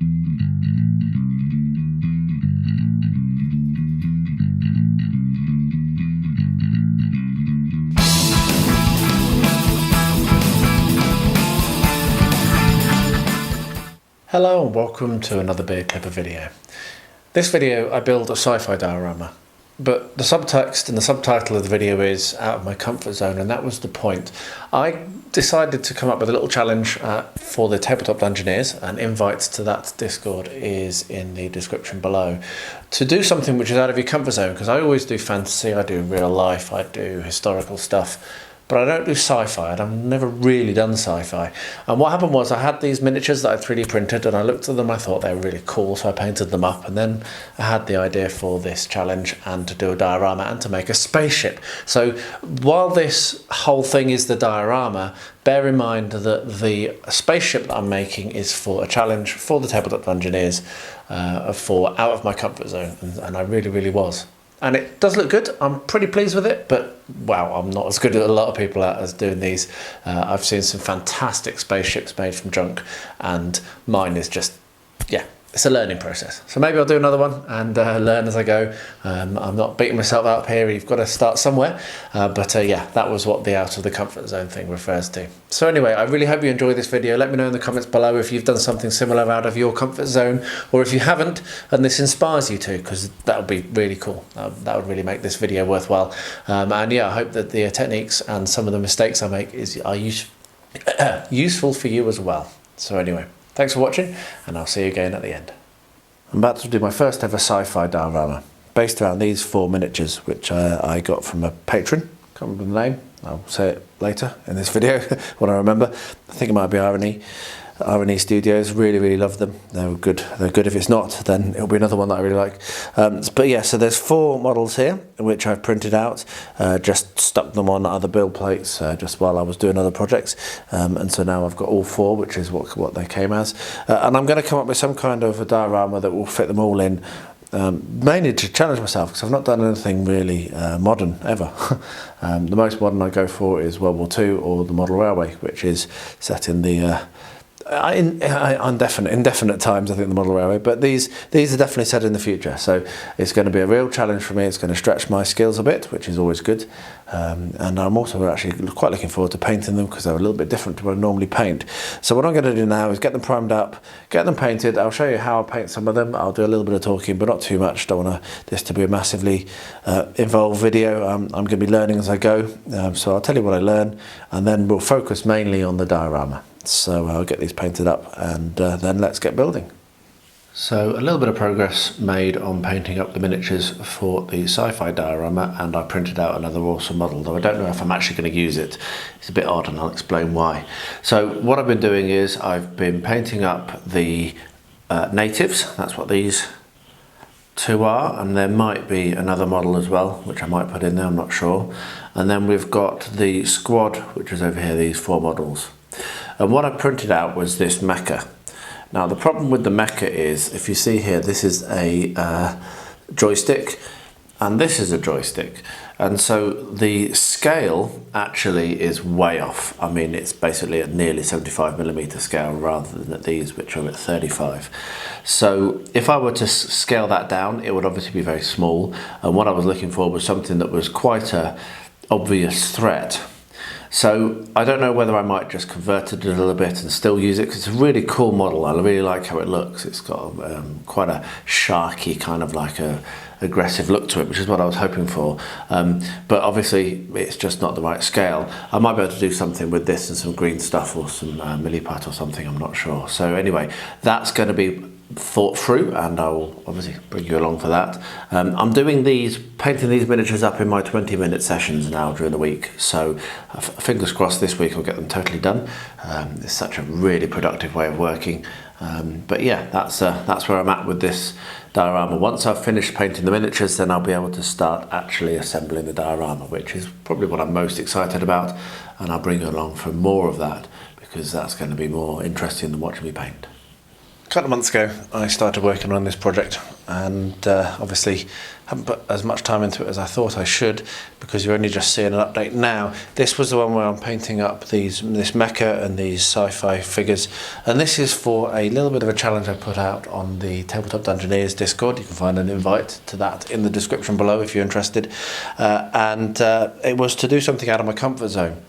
Hello and welcome to another Beard Clipper video. This video I build a sci-fi diorama, but the subtext and the subtitle of the video is out of my comfort zone, and that was the point. I decided to come up with a little challenge for the Tabletop Dungeoneers, and invites to that Discord is in the description below, to do something which is out of your comfort zone, because I always do fantasy, I do real life, I do historical stuff, but I don't do sci-fi, and I've never really done sci-fi. And what happened was I had these miniatures that I 3D printed, and I looked at them, I thought they were really cool, so I painted them up, and then I had the idea for this challenge and to do a diorama and to make a spaceship. So while this whole thing is the diorama, bear in mind that the spaceship that I'm making is for a challenge for the Tabletop Dungeoneers, for out of my comfort zone, and I really was. And it does look good. I'm pretty pleased with it, but wow, I'm not as good as a lot of people as doing these. I've seen some fantastic spaceships made from junk, and mine is just, yeah, it's a learning process. So maybe I'll do another one and learn as I go. I'm not beating myself up here. You've got to start somewhere. But yeah, that was what the out of the comfort zone thing refers to. So anyway, I really hope you enjoy this video. Let me know in the comments below if you've done something similar out of your comfort zone, or if you haven't and this inspires you to, because that would be really cool. That would really make this video worthwhile. And yeah, I hope that the techniques and some of the mistakes I make are useful for you as well. So anyway, thanks for watching, and I'll see you again at the end. I'm about to do my first ever sci-fi diorama, based around these 4 miniatures, which I got from a patron. Can't remember the name. I'll say it later in this video when I remember. I think it might be R&E Studios. Really love them. They're good. They're good. If it's not, then it'll be another one that I really like. But yeah, so there's 4 models here which I've printed out. Just stuck them on other build plates just while I was doing other projects, and so now I've got all 4, which is what they came as. And I'm going to come up with some kind of a diorama that will fit them all in. Mainly to challenge myself, because I've not done anything really modern ever. The most modern I go for is World War II or the Model Railway, which is set in the indefinite times, I think, the Model Railway, but these are definitely set in the future, so it's going to be a real challenge for me. It's going to stretch my skills a bit, which is always good, and I'm also actually quite looking forward to painting them, because they're a little bit different to what I normally paint. So what I'm going to do now is get them primed up, get them painted. I'll show you how I paint some of them. I'll do a little bit of talking, but not too much. Don't want this to be a massively involved video. I'm going to be learning as I go, so I'll tell you what I learn, and then we'll focus mainly on the diorama. So I'll get these painted up, and then let's get building. So a little bit of progress made on painting up the miniatures for the sci-fi diorama, and I printed out another awesome model, though I don't know if I'm actually going to use it. It's a bit odd, and I'll explain why. So what I've been doing is I've been painting up the natives. That's what these 2 are, and there might be another model as well, which I might put in there, I'm not sure. And then we've got the squad, which is over here, these 4 models. And what I printed out was this mecha. Now the problem with the mecha is, if you see here, this is a joystick, and this is a joystick. And so the scale actually is way off. I mean, it's basically at nearly 75mm scale rather than at these, which are at 35. So if I were to scale that down, it would obviously be very small. And what I was looking for was something that was quite a obvious threat. So I don't know whether I might just convert it a little bit and still use it, because it's a really cool model. I really like how it looks. It's got quite a sharky kind of like a aggressive look to it, which is what I was hoping for. But obviously it's just not the right scale. I might be able to do something with this and some green stuff, or some milliput or something, I'm not sure. So anyway, that's going to be thought through, and I will obviously bring you along for that. I'm doing painting these miniatures up in my 20-minute sessions now during the week, so fingers crossed this week I'll get them totally done. It's such a really productive way of working. But yeah, that's where I'm at with this diorama. Once I've finished painting the miniatures, then I'll be able to start actually assembling the diorama, which is probably what I'm most excited about, and I'll bring you along for more of that, because that's going to be more interesting than watching me paint. A couple of months ago I started working on this project, and obviously haven't put as much time into it as I thought I should, because you're only just seeing an update now. This was the one where I'm painting up this mecha and these sci-fi figures, and this is for a little bit of a challenge I put out on the Tabletop Dungeoneers Discord. You can find an invite to that in the description below if you're interested, and it was to do something out of my comfort zone.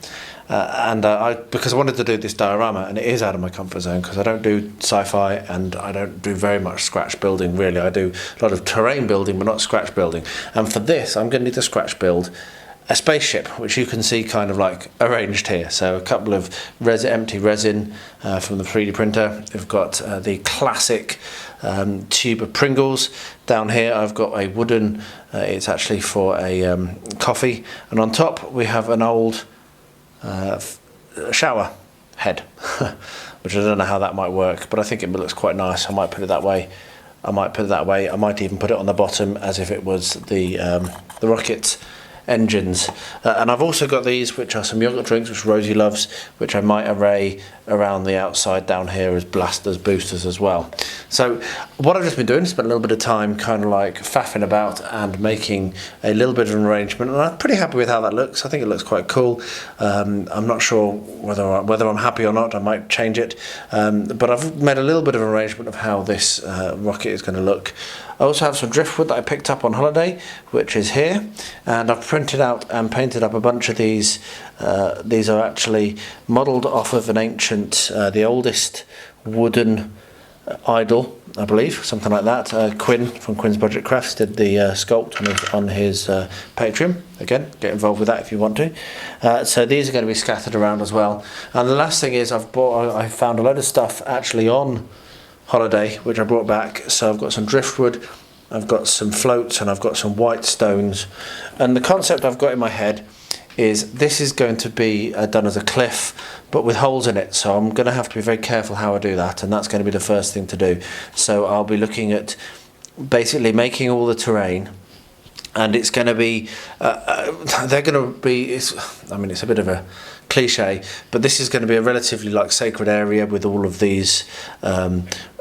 Because I wanted to do this diorama, and it is out of my comfort zone because I don't do sci-fi and I don't do very much scratch building really. I do a lot of terrain building but not scratch building, and for this I'm going to need to scratch build a spaceship, which you can see kind of like arranged here. So a couple of empty resin from the 3D printer. We've got the classic tube of Pringles. Down here I've got a wooden, it's actually for a coffee, and on top we have an old shower head, which I don't know how that might work, but I think it looks quite nice. I might put it that way. I might even put it on the bottom as if it was the rocket engines. And I've also got these, which are some yogurt drinks, which Rosie loves, which I might array around the outside down here as blasters, boosters as well. So what I've just been doing is spent a little bit of time kind of like faffing about and making a little bit of an arrangement, and I'm pretty happy with how that looks. I think it looks quite cool. I'm not sure whether I'm happy or not. I might change it, but I've made a little bit of an arrangement of how this rocket is going to look. I also have some driftwood that I picked up on holiday, which is here, and I've printed out and painted up a bunch of these. These are actually modelled off of an ancient, the oldest wooden idol, I believe, something like that. Quinn from Quinn's Budget Crafts did the sculpt on his Patreon. Again, get involved with that if you want to. So these are going to be scattered around as well. And the last thing is I found a load of stuff actually on holiday, which I brought back. So I've got some driftwood, I've got some floats, and I've got some white stones. And the concept I've got in my head is this is going to be done as a cliff, but with holes in it. So I'm going to have to be very careful how I do that, and that's going to be the first thing to do. So I'll be looking at basically making all the terrain, and it's going to be they're going to be, I mean, it's a bit of a cliche, but this is going to be a relatively like sacred area with all of these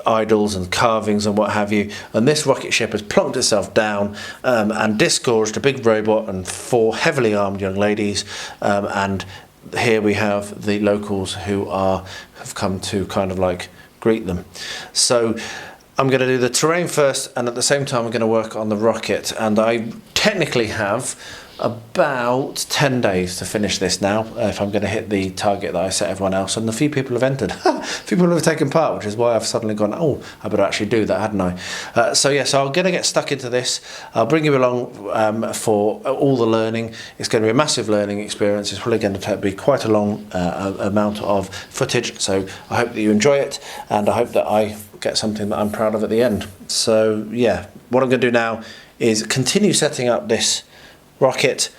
idols and carvings and what have you, and this rocket ship has plonked itself down and disgorged a big robot and 4 heavily armed young ladies, and here we have the locals who have come to kind of like greet them. So I'm going to do the terrain first, and at the same time I'm going to work on the rocket, and I technically have about 10 days to finish this now, if I'm going to hit the target that I set everyone else, and a few people have entered. A few people have taken part, which is why I've suddenly gone, oh, I better actually do that, hadn't I? So I'm going to get stuck into this. I'll bring you along for all the learning. It's going to be a massive learning experience. It's probably going to be quite a long amount of footage, so I hope that you enjoy it, and I hope that I get something that I'm proud of at the end. So yeah, what I'm going to do now is continue setting up this rocket,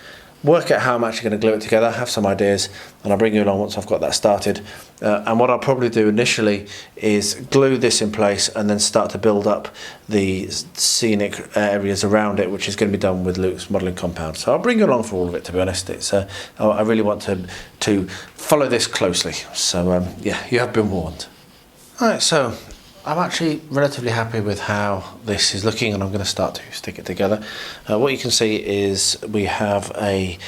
work out how I'm actually going to glue it together, have some ideas, and I'll bring you along once I've got that started. And what I'll probably do initially is glue this in place and then start to build up the scenic areas around it, which is going to be done with Luke's modelling compound. So I'll bring you along for all of it, to be honest. It's I really want to follow this closely. So yeah, you have been warned. Alright, so I'm actually relatively happy with how this is looking, and I'm going to start to stick it together. What you can see is we have the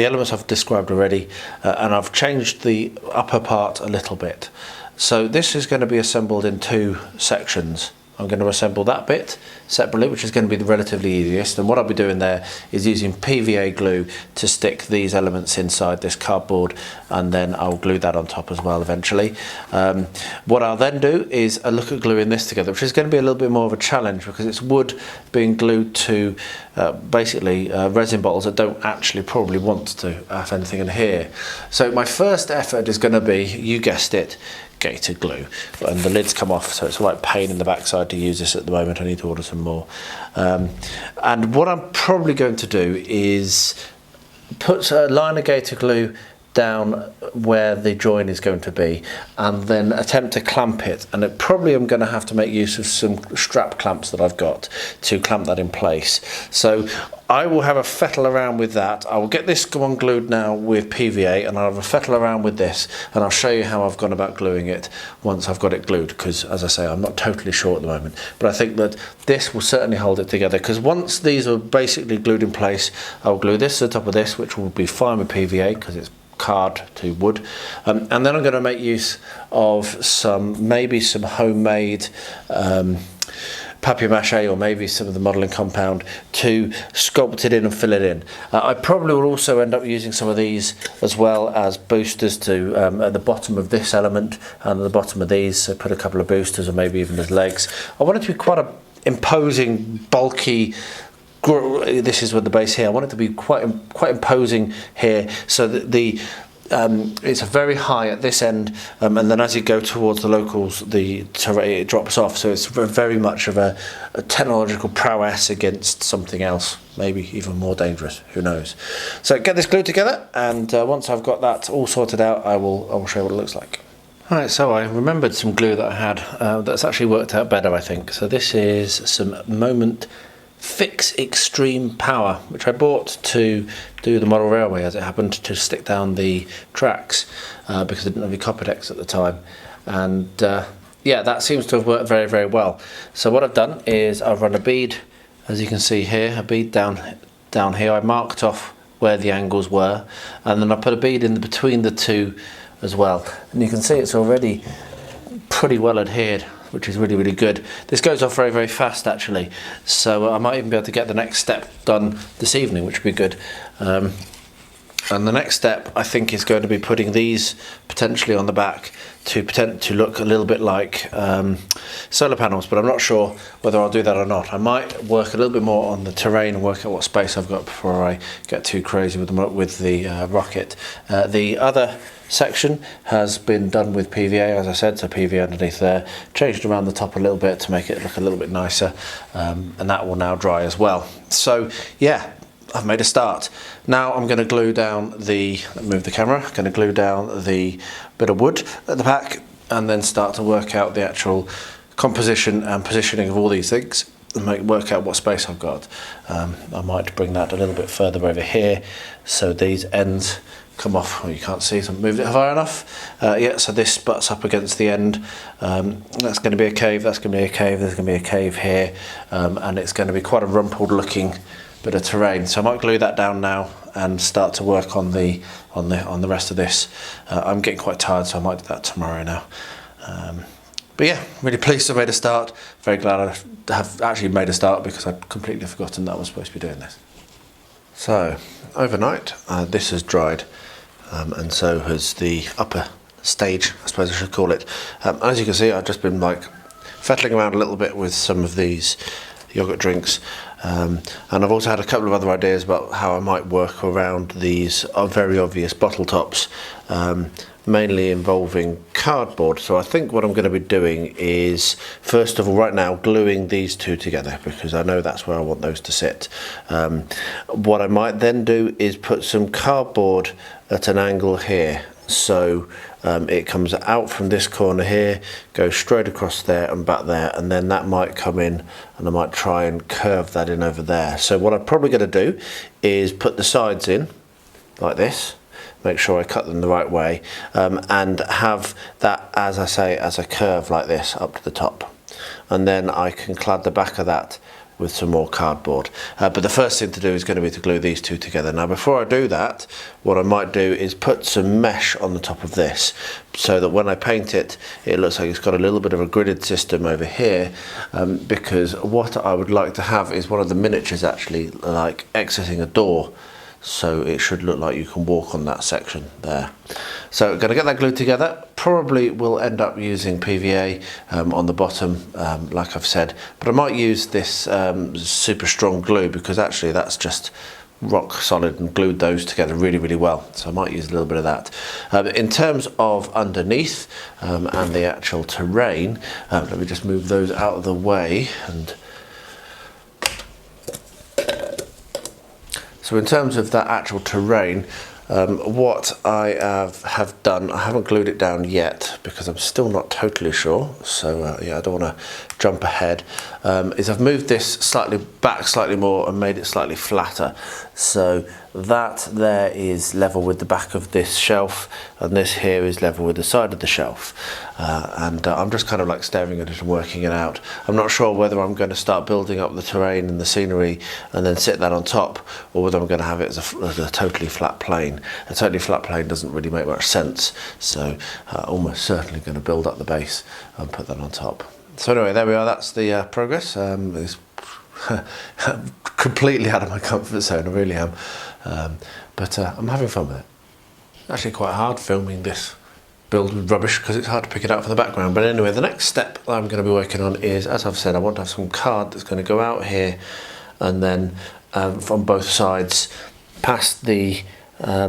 elements I've described already, and I've changed the upper part a little bit. So this is going to be assembled in 2 sections. I'm going to assemble that bit separately, which is going to be the relatively easiest, and what I'll be doing there is using PVA glue to stick these elements inside this cardboard, and then I'll glue that on top as well eventually. What I'll then do is a look at gluing this together, which is going to be a little bit more of a challenge because it's wood being glued to basically resin bottles that don't actually probably want to have anything in here. So my first effort is going to be, you guessed it, gator glue, and the lids come off, so it's a right pain in the backside to use this at the moment. I need to order some more, and what I'm probably going to do is put a line of gator glue down where the join is going to be, and then attempt to clamp it. And it probably I'm going to have to make use of some strap clamps that I've got to clamp that in place. So I will have a fettle around with that. I will get this one glued now with PVA, and I'll have a fettle around with this, and I'll show you how I've gone about gluing it once I've got it glued, because as I say, I'm not totally sure at the moment, but I think that this will certainly hold it together, because once these are basically glued in place, I'll glue this to the top of this, which will be fine with PVA because it's card to wood, and then I'm going to make use of maybe some homemade papier-mâché, or maybe some of the modelling compound to sculpt it in and fill it in. I probably will also end up using some of these as well as boosters to at the bottom of this element and at the bottom of these, so put a couple of boosters or maybe even as legs. I want it to be quite a imposing, bulky. This is with the base here. I want it to be quite imposing here, so that it's very high at this end, and then as you go towards the locals, the terrain, it drops off. So it's very much of a technological prowess against something else, maybe even more dangerous. Who knows? So get this glued together, and once I've got that all sorted out, I will show you what it looks like. Alright, so I remembered some glue that I had that's actually worked out better, I think. So this is some Moment Fix Extreme Power, which I bought to do the model railway, as it happened, to stick down the tracks because I didn't have any copper decks at the time. And yeah, that seems to have worked very well. So what I've done is I've run a bead, as you can see here, a bead down here. I marked off where the angles were, and then I put a bead in between the two as well. And you can see it's already pretty well adhered, which is really good. This goes off very fast actually, so I might even be able to get the next step done this evening, which would be good. And the next step, I think, is going to be putting these potentially on the back to look a little bit like solar panels, but I'm not sure whether I'll do that or not. I might work a little bit more on the terrain and work out what space I've got before I get too crazy with the rocket. The other section has been done with PVA, as I said, so PVA underneath there, changed around the top a little bit to make it look a little bit nicer, and that will now dry as well. So yeah, I've made a start. Now I'm going to glue down move the camera, going to glue down the bit of wood at the back, and then start to work out the actual composition and positioning of all these things, and work out what space I've got. I might bring that a little bit further over here, so these ends come off. Well, you can't see, so I've moved it far enough. Yeah, so this butts up against the end. That's going to be a cave, that's going to be a cave, there's going to be a cave here, and it's going to be quite a rumpled looking bit of terrain. So I might glue that down now and start to work on the rest of this. I'm getting quite tired, so I might do that tomorrow now. But yeah, really pleased to have made a start. Very glad I have actually made a start, because I'd completely forgotten that I was supposed to be doing this. So overnight, this has dried, and so has the upper stage, I suppose I should call it. As you can see, I've just been fettling around a little bit with some of these yogurt drinks, and I've also had a couple of other ideas about how I might work around these very obvious bottle tops, mainly involving cardboard. So I think what I'm going to be doing is, first of all, right now, gluing these two together, because I know that's where I want those to sit. What I might then do is put some cardboard at an angle here, so it comes out from this corner here, goes straight across there and back there, and then that might come in, and I might try and curve that in over there. So what I'm probably going to do is put the sides in like this, make sure I cut them the right way, and have that, as I say, as a curve like this up to the top, and then I can clad the back of that with some more cardboard. But the first thing to do is going to be to glue these two together. Now before I do that, what I might do is put some mesh on the top of this, so that when I paint it, it looks like it's got a little bit of a gridded system over here, because what I would like to have is one of the miniatures actually like exiting a door, so it should look like you can walk on that section there. So I'm going to get that glued together. Probably will end up using PVA on the bottom, like I've said, but I might use this super strong glue, because actually that's just rock solid and glued those together really well. So I might use a little bit of that. In terms of underneath and the actual terrain, let me just move those out of the way. And so in terms of that actual terrain, what I have done, I haven't glued it down yet because I'm still not totally sure, so yeah, I don't want to jump ahead, is I've moved this slightly back slightly more and made it slightly flatter, so that there is level with the back of this shelf, and this here is level with the side of the shelf, and I'm just kind of like staring at it and working it out. I'm not sure whether I'm going to start building up the terrain and the scenery and then sit that on top, or whether I'm going to have it as a totally flat plane. A totally flat plane doesn't really make much sense, so almost certainly going to build up the base and put that on top. So anyway, there we are, that's the progress. It's completely out of my comfort zone, I really am, but I'm having fun with it. Actually quite hard filming this build with rubbish because it's hard to pick it out from the background. But anyway, the next step I'm going to be working on is, as I've said, I want to have some card that's going to go out here and then from both sides past the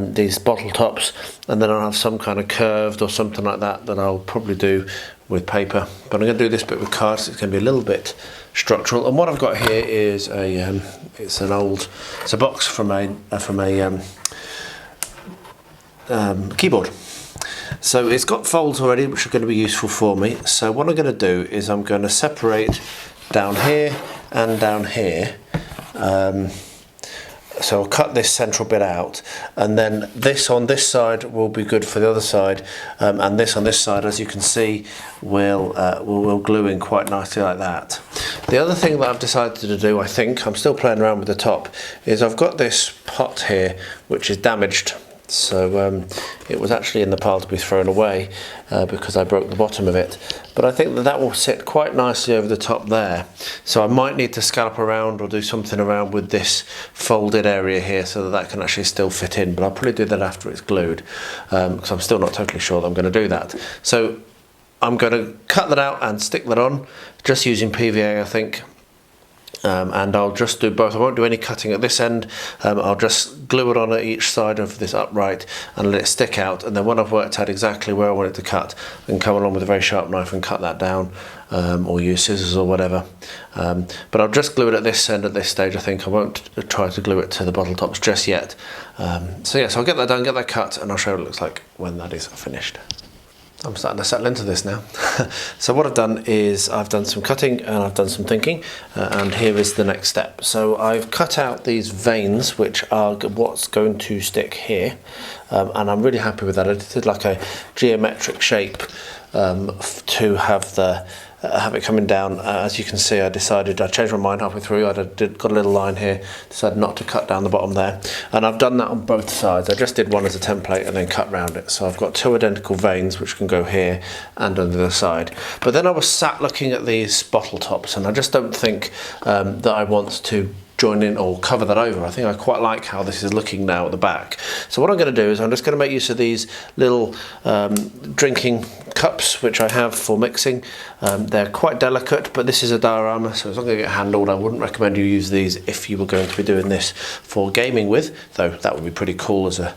these bottle tops, and then I'll have some kind of curved or something like that I'll probably do with paper. But I'm going to do this bit with cards, so it's going to be a little bit structural. And what I've got here is it's a box from a keyboard. So it's got folds already, which are going to be useful for me. So what I'm going to do is I'm going to separate down here and down here. So I'll cut this central bit out, and then this on this side will be good for the other side, and this on this side, as you can see, will glue in quite nicely like that. The other thing that I've decided to do, I think, I'm still playing around with the top, is I've got this pot here which is damaged. So it was actually in the pile to be thrown away because I broke the bottom of it. But I think that will sit quite nicely over the top there. So I might need to scallop around or do something around with this folded area here so that can actually still fit in. But I'll probably do that after it's glued, because I'm still not totally sure that I'm going to do that. So I'm going to cut that out and stick that on, just using PVA, I think. And I'll just do both. I won't do any cutting at this end. I'll just glue it on at each side of this upright and let it stick out, and then when I've worked out exactly where I want it to cut, I can come along with a very sharp knife and cut that down, or use scissors or whatever. But I'll just glue it at this end at this stage, I think. I won't try to glue it to the bottle tops just yet. So yeah, so I'll get that done, get that cut, and I'll show you what it looks like when that is finished. I'm starting to settle into this now. So what I've done is I've done some cutting and I've done some thinking, and here is the next step. So I've cut out these veins, which are what's going to stick here, and I'm really happy with that. I did like a geometric shape to have it coming down. As you can see, I changed my mind halfway through. Got a little line here, decided not to cut down the bottom there, and I've done that on both sides. I just did one as a template and then cut round it. So I've got two identical veins which can go here and on the other side. But then I was sat looking at these bottle tops, and I just don't think that I want to join in or cover that over. I think I quite like how this is looking now at the back. So what I'm going to do is I'm just going to make use of these little drinking cups which I have for mixing. They're quite delicate, but this is a diorama, so it's not going to get handled. I wouldn't recommend you use these if you were going to be doing this for gaming with, though that would be pretty cool as a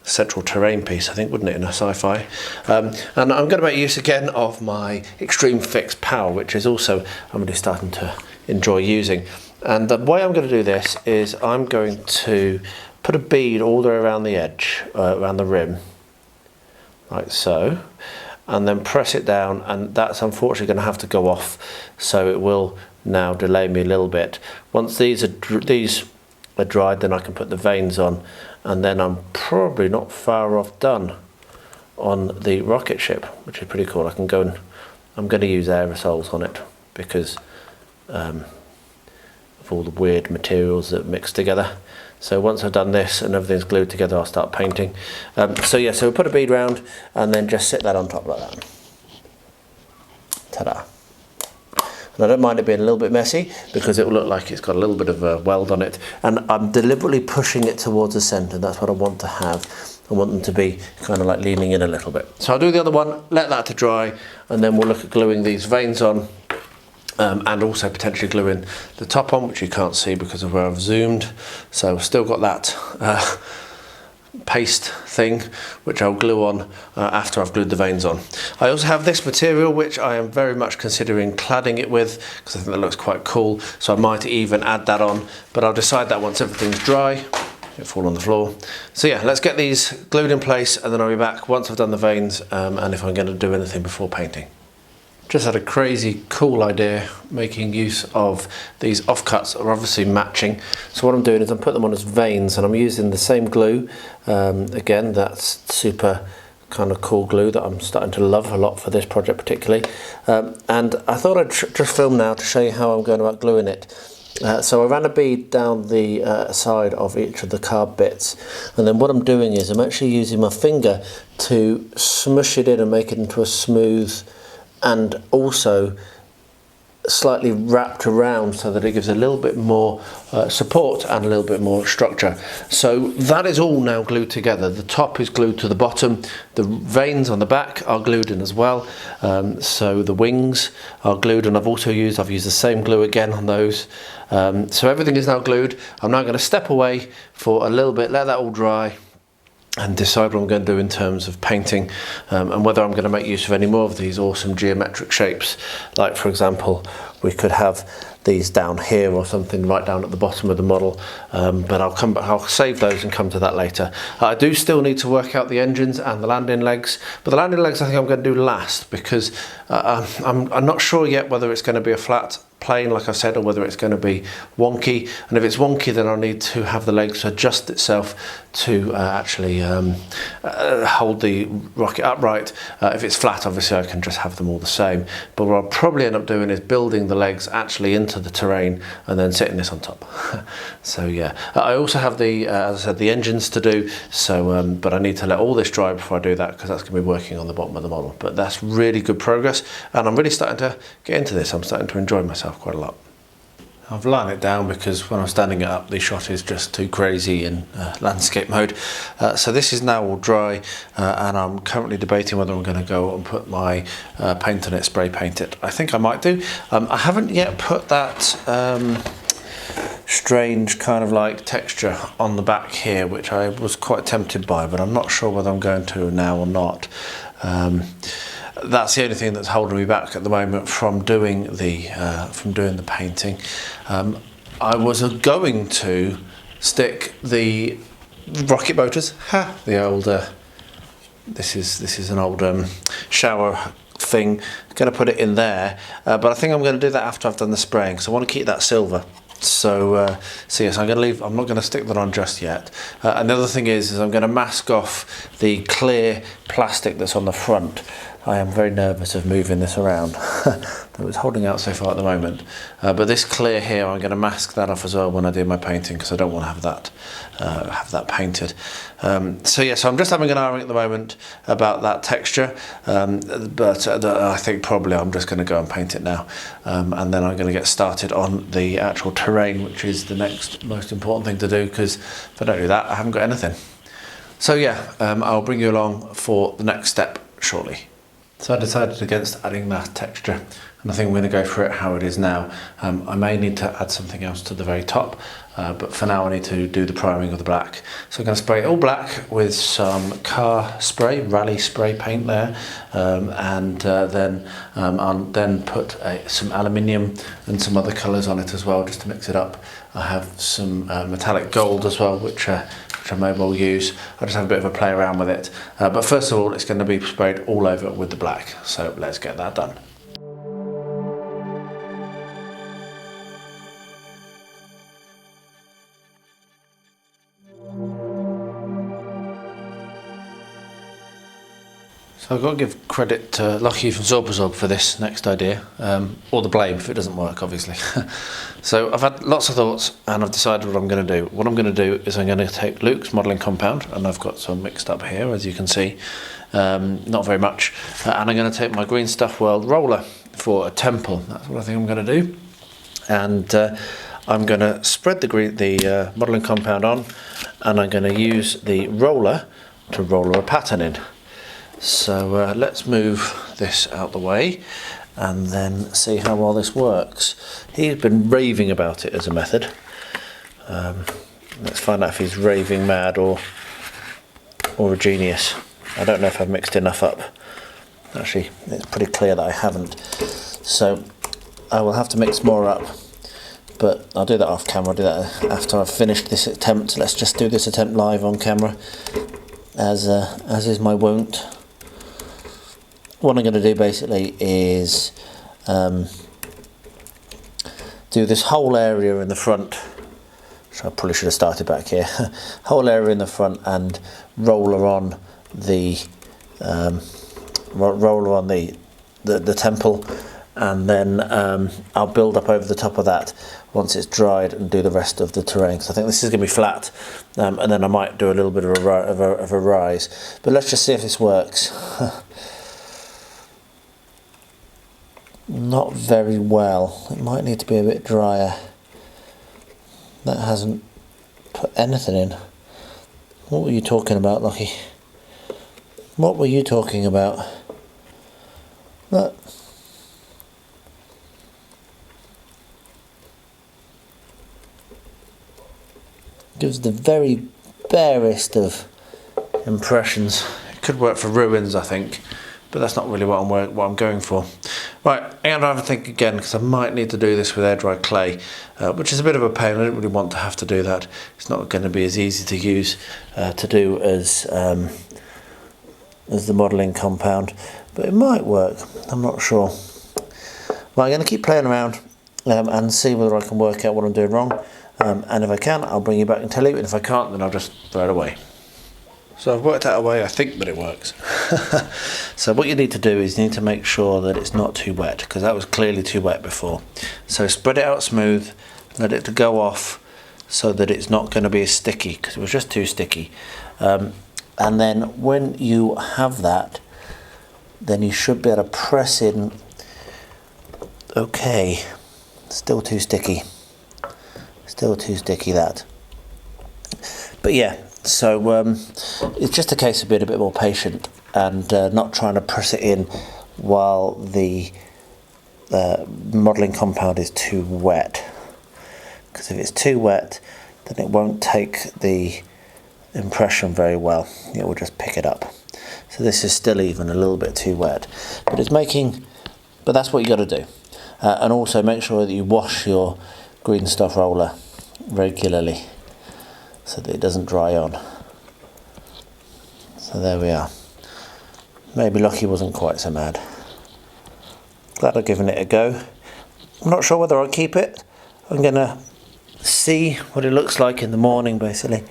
central terrain piece, I think, wouldn't it, in a sci-fi. And I'm going to make use again of my extreme fixed power, which is also I'm really starting to enjoy using. And the way I'm going to do this is I'm going to put a bead all the way around the edge, around the rim, like so, and then press it down, and that's unfortunately going to have to go off, so it will now delay me a little bit. Once these are dried, then I can put the veins on, and then I'm probably not far off done on the rocket ship, which is pretty cool. I can go and I'm going to use aerosols on it because of all the weird materials that mix together. So once I've done this and everything's glued together, I'll start painting. So yeah, so we'll put a bead round and then just sit that on top like that. Ta-da. And I don't mind it being a little bit messy because it will look like it's got a little bit of a weld on it. And I'm deliberately pushing it towards the centre. That's what I want to have. I want them to be kind of like leaning in a little bit. So I'll do the other one, let that to dry, and then we'll look at gluing these veins on. And also potentially gluing the top on, which you can't see because of where I've zoomed. So I've still got that paste thing, which I'll glue on after I've glued the veins on. I also have this material, which I am very much considering cladding it with, because I think that looks quite cool. So I might even add that on, but I'll decide that once everything's dry. it fall on the floor. So yeah, let's get these glued in place and then I'll be back once I've done the veins and if I'm going to do anything before painting. Just had a crazy cool idea making use of these offcuts that are obviously matching. So what I'm doing is I'm putting them on as veins and I'm using the same glue. Again, that's super kind of cool glue that I'm starting to love a lot for this project particularly. And I thought I'd just film now to show you how I'm going about gluing it. So I ran a bead down the side of each of the carb bits, and then what I'm doing is I'm actually using my finger to smush it in and make it into a smooth and also slightly wrapped around so that it gives a little bit more support and a little bit more structure. So that is all now glued together. The top is glued to the bottom, the veins on the back are glued in as well, so the wings are glued, and I've used the same glue again on those. So everything is now glued. I'm now going to step away for a little bit, let that all dry, and decide what I'm going to do in terms of painting and whether I'm going to make use of any more of these awesome geometric shapes. Like for example, we could have these down here or something right down at the bottom of the model, but I'll save those and come to that later. I do still need to work out the engines and the landing legs, but the landing legs I think I'm going to do last because I'm not sure yet whether it's going to be a flat plane like I said or whether it's going to be wonky, and if it's wonky then I'll need to have the legs adjust itself to actually hold the rocket upright. If it's flat obviously I can just have them all the same, but what I'll probably end up doing is building the legs actually into the terrain and then setting this on top. So yeah, I also have the as I said, the engines to do, so but I need to let all this dry before I do that because that's going to be working on the bottom of the model. But that's really good progress and I'm really starting to get into this. I'm starting to enjoy myself quite a lot. I've lined it down because when I'm standing it up the shot is just too crazy in landscape mode. So this is now all dry and I'm currently debating whether I'm going to go and put my paint on it, spray paint it. I think I might do. I haven't yet put that strange kind of like texture on the back here, which I was quite tempted by, but I'm not sure whether I'm going to now or not. That's the only thing that's holding me back at the moment from doing the painting. I was going to stick the rocket motors, the old this is an old shower thing. Going to put it in there, but I think I'm going to do that after I've done the spraying, so I want to keep that silver. So yes, I'm not going to stick that on just yet. And the other thing is I'm going to mask off the clear plastic that's on the front. I am very nervous of moving this around. It's holding out so far at the moment. But this clear here, I'm going to mask that off as well when I do my painting because I don't want to have that painted. So yeah, so I'm just having an argument at the moment about that texture, but I think probably I'm just going to go and paint it now, and then I'm going to get started on the actual terrain, which is the next most important thing to do, because if I don't do that I haven't got anything. So yeah, I'll bring you along for the next step shortly. So I decided against adding that texture, and I think I'm going to go for it how it is now. I may need to add something else to the very top, but for now I need to do the priming of the black. So I'm going to spray it all black with some car spray, rally spray paint there, and then I'll then put some aluminium and some other colours on it as well, just to mix it up. I have some metallic gold as well, which I may well use. I'll just have a bit of a play around with it. But first of all, it's going to be sprayed all over with the black. So let's get that done. So I've got to give credit to Lucky from Zorbazob for this next idea, or the blame if it doesn't work, obviously. So I've had lots of thoughts and I've decided what I'm going to do. What I'm going to do is I'm going to take Luke's modelling compound, and I've got some mixed up here, as you can see, not very much, and I'm going to take my Green Stuff World roller for a temple. That's what I think I'm going to do, and I'm going to spread the modelling compound on, and I'm going to use the roller to roller a pattern in. So let's move this out the way and then see how well this works. He's been raving about it as a method. Let's find out if he's raving mad or a genius. I don't know if I've mixed enough up. Actually, it's pretty clear that I haven't. So I will have to mix more up but I'll do that off camera. I'll do that after I've finished this attempt. Let's just do this attempt live on camera, as is my wont. What I'm going to do basically is do this whole area in the front. So I probably should have started back here. Whole area in the front and roller on the the temple, and then I'll build up over the top of that once it's dried and do the rest of the terrain. So I think this is going to be flat, and then I might do a little bit of a rise. But let's just see if this works. Not very well. It might need to be a bit drier. That hasn't put anything in. What were you talking about, Lockie? What were you talking about? Look. Gives the very barest of impressions. It could work for ruins, I think, but that's not really what I'm going for. Right, I'm going to have a think again, because I might need to do this with air dry clay, which is a bit of a pain. I don't really want to have to do that. It's not going to be as easy to use to do as the modelling compound, but it might work. I'm not sure. Well, I'm going to keep playing around and see whether I can work out what I'm doing wrong. And if I can, I'll bring you back and tell you. And if I can't, then I'll just throw it away. So I've worked out a way I think that it works. So what you need to do is you need to make sure that it's not too wet, because that was clearly too wet before. So spread it out smooth, let it go off so that it's not going to be as sticky, because it was just too sticky. And then when you have that, then you should be able to press in. Okay, still too sticky. Still too sticky, that. But yeah, so it's just a case of being a bit more patient and not trying to press it in while the modelling compound is too wet. Because if it's too wet, then it won't take the impression very well. It will just pick it up. So this is still even a little bit too wet, but it's making. But that's what you got to do, and also make sure that you wash your green stuff roller regularly so that it doesn't dry on. So there we are. Maybe Lockie wasn't quite so mad. Glad I've given it a go. I'm not sure whether I'll keep it. I'm gonna see what it looks like in the morning, basically.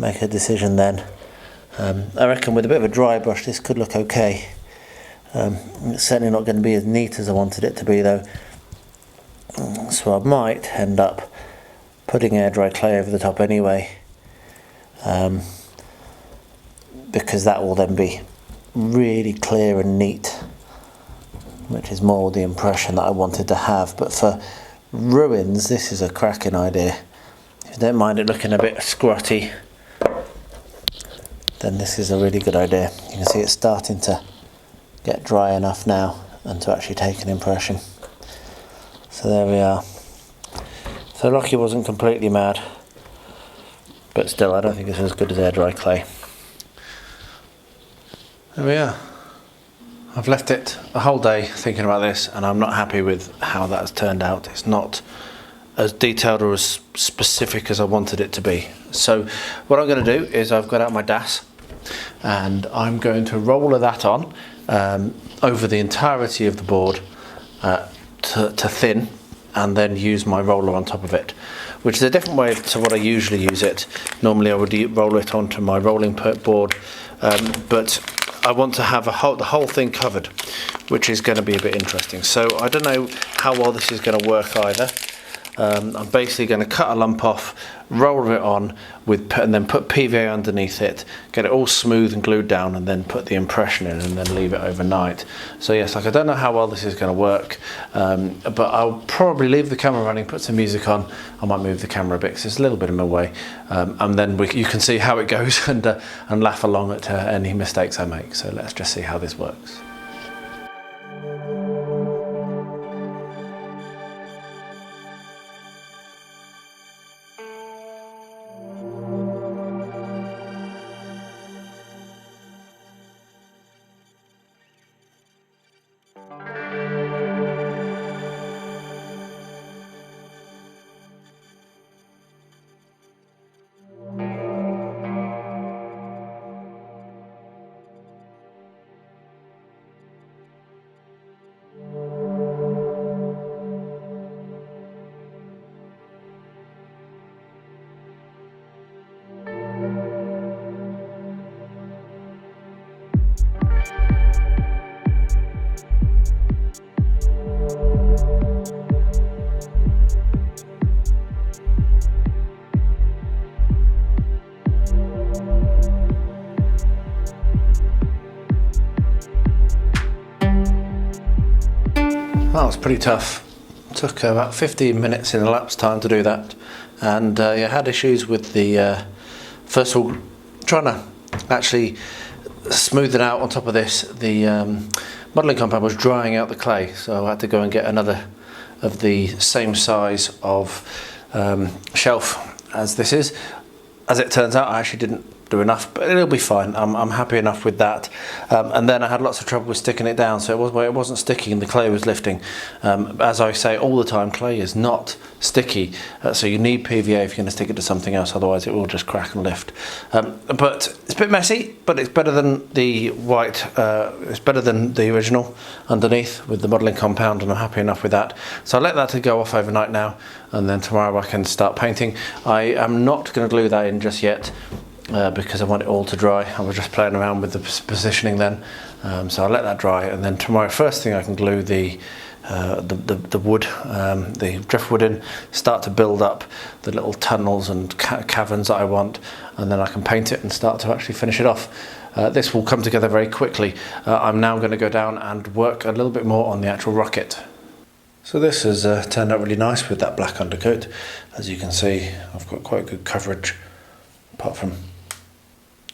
Make a decision then. I reckon with a bit of a dry brush this could look okay. It's certainly not going to be as neat as I wanted it to be though. So I might end up putting air dry clay over the top anyway, because that will then be really clear and neat, which is more the impression that I wanted to have. But for ruins, this is a cracking idea. If you don't mind it looking a bit scrotty, then this is a really good idea. You can see it's starting to get dry enough now and to actually take an impression. So there we are. So Lockie wasn't completely mad, but still I don't think it's as good as air dry clay. There we are. I've left it a whole day thinking about this, and I'm not happy with how that has turned out. It's not as detailed or as specific as I wanted it to be. So what I'm going to do is I've got out my DAS, and I'm going to roller that on over the entirety of the board to thin, and then use my roller on top of it, which is a different way to what I usually use it. Normally I would roll it onto my rolling board, but I want to have the whole thing covered, which is going to be a bit interesting. So I don't know how well this is going to work either. I'm basically going to cut a lump off, roll it on and then put PVA underneath it, get it all smooth and glued down, and then put the impression in and then leave it overnight. So yes, I don't know how well this is going to work, but I'll probably leave the camera running, put some music on. I might move the camera a bit because it's a little bit in my way, and then you can see how it goes and laugh along at any mistakes I make. So let's just see how this works. pretty tough. Took about 15 minutes in elapsed time to do that, and I had issues with the first of all trying to actually smooth it out on top of this. The modelling compound was drying out the clay, so I had to go and get another of the same size of shelf as this is. As it turns out, I actually didn't do enough, but it'll be fine. I'm happy enough with that. And then I had lots of trouble with sticking it down, so it wasn't sticking and the clay was lifting. As I say all the time, clay is not sticky, so you need PVA if you're going to stick it to something else, otherwise it will just crack and lift. But it's a bit messy, but it's better than the white, it's better than the original underneath with the modelling compound, and I'm happy enough with that. So I'll let that go off overnight now, and then tomorrow I can start painting. I am not going to glue that in just yet, because I want it all to dry. I was just playing around with the positioning then, so I'll let that dry, and then tomorrow first thing I can glue the wood, the driftwood in, start to build up the little tunnels and caverns that I want, and then I can paint it and start to actually finish it off. This will come together very quickly. I'm now going to go down and work a little bit more on the actual rocket. So this has turned out really nice with that black undercoat. As you can see, I've got quite good coverage, apart from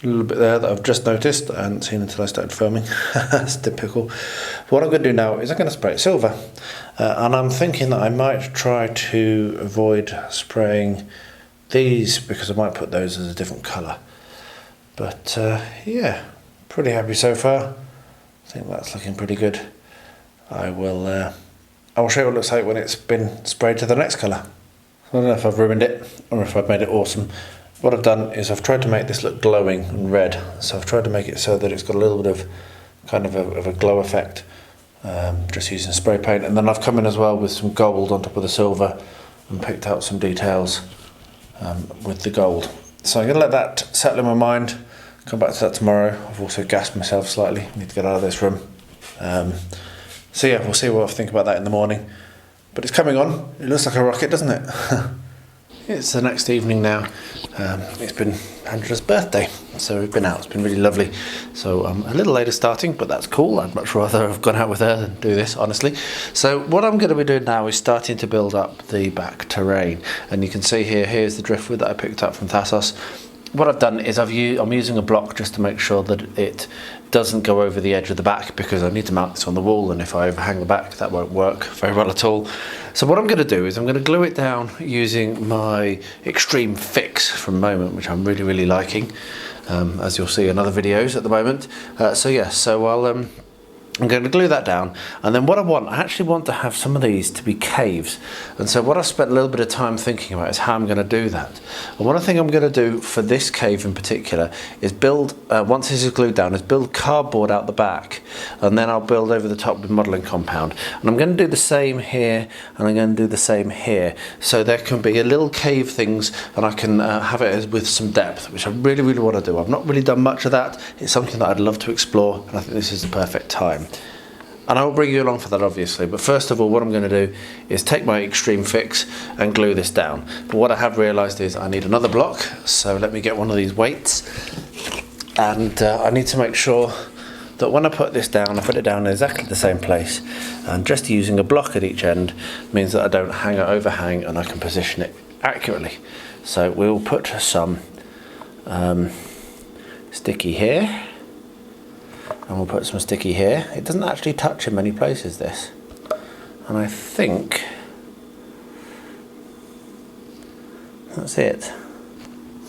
a little bit there that I've just noticed I hadn't seen until I started filming. That's typical. What I'm going to do now is I'm going to spray it silver, and I'm thinking that I might try to avoid spraying these because I might put those as a different colour. But yeah, pretty happy so far. I think that's looking pretty good. I will show you what it looks like when it's been sprayed to the next colour. I don't know if I've ruined it or if I've made it awesome. What I've done is I've tried to make this look glowing and red, so I've tried to make it so that it's got a little bit of kind of a glow effect, just using spray paint, and then I've come in as well with some gold on top of the silver and picked out some details with the gold. So I'm going to let that settle in my mind, come back to that tomorrow. I've also gassed myself slightly, need to get out of this room. So yeah, we'll see what I think about that in the morning, but it's coming on. It looks like a rocket, doesn't it? It's the next evening now. It's been Andrew's birthday, so we've been out. It's been really lovely. So I'm a little later starting, but that's cool. I'd much rather have gone out with her than do this, honestly. So what I'm going to be doing now is starting to build up the back terrain. And you can see here's the driftwood that I picked up from Thassos. What I've done is I'm using a block just to make sure that it doesn't go over the edge of the back, because I need to mount this on the wall, and if I overhang the back that won't work very well at all. So what I'm going to do is I'm going to glue it down using my extreme fix from Moment, which I'm really liking, as you'll see in other videos at the moment. So I'm going to glue that down, and then what I actually want to have some of these to be caves, and so what I've spent a little bit of time thinking about is how I'm going to do that. And one thing I'm going to do for this cave in particular is build, once this is glued down, is build cardboard out the back, and then I'll build over the top with modelling compound. And I'm going to do the same here, and I'm going to do the same here, so there can be a little cave things, and I can have it with some depth, which I really want to do. I've not really done much of that. It's something that I'd love to explore, and I think this is the perfect time. And I will bring you along for that, obviously, but first of all what I'm going to do is take my extreme fix and glue this down. But what I have realised is I need another block, so let me get one of these weights, and I need to make sure that when I put this down, I put it down in exactly the same place, and just using a block at each end means that I don't hang or overhang, and I can position it accurately. So we'll put some sticky here, and we'll put some sticky here. It doesn't actually touch in many places, this, and I think that's it.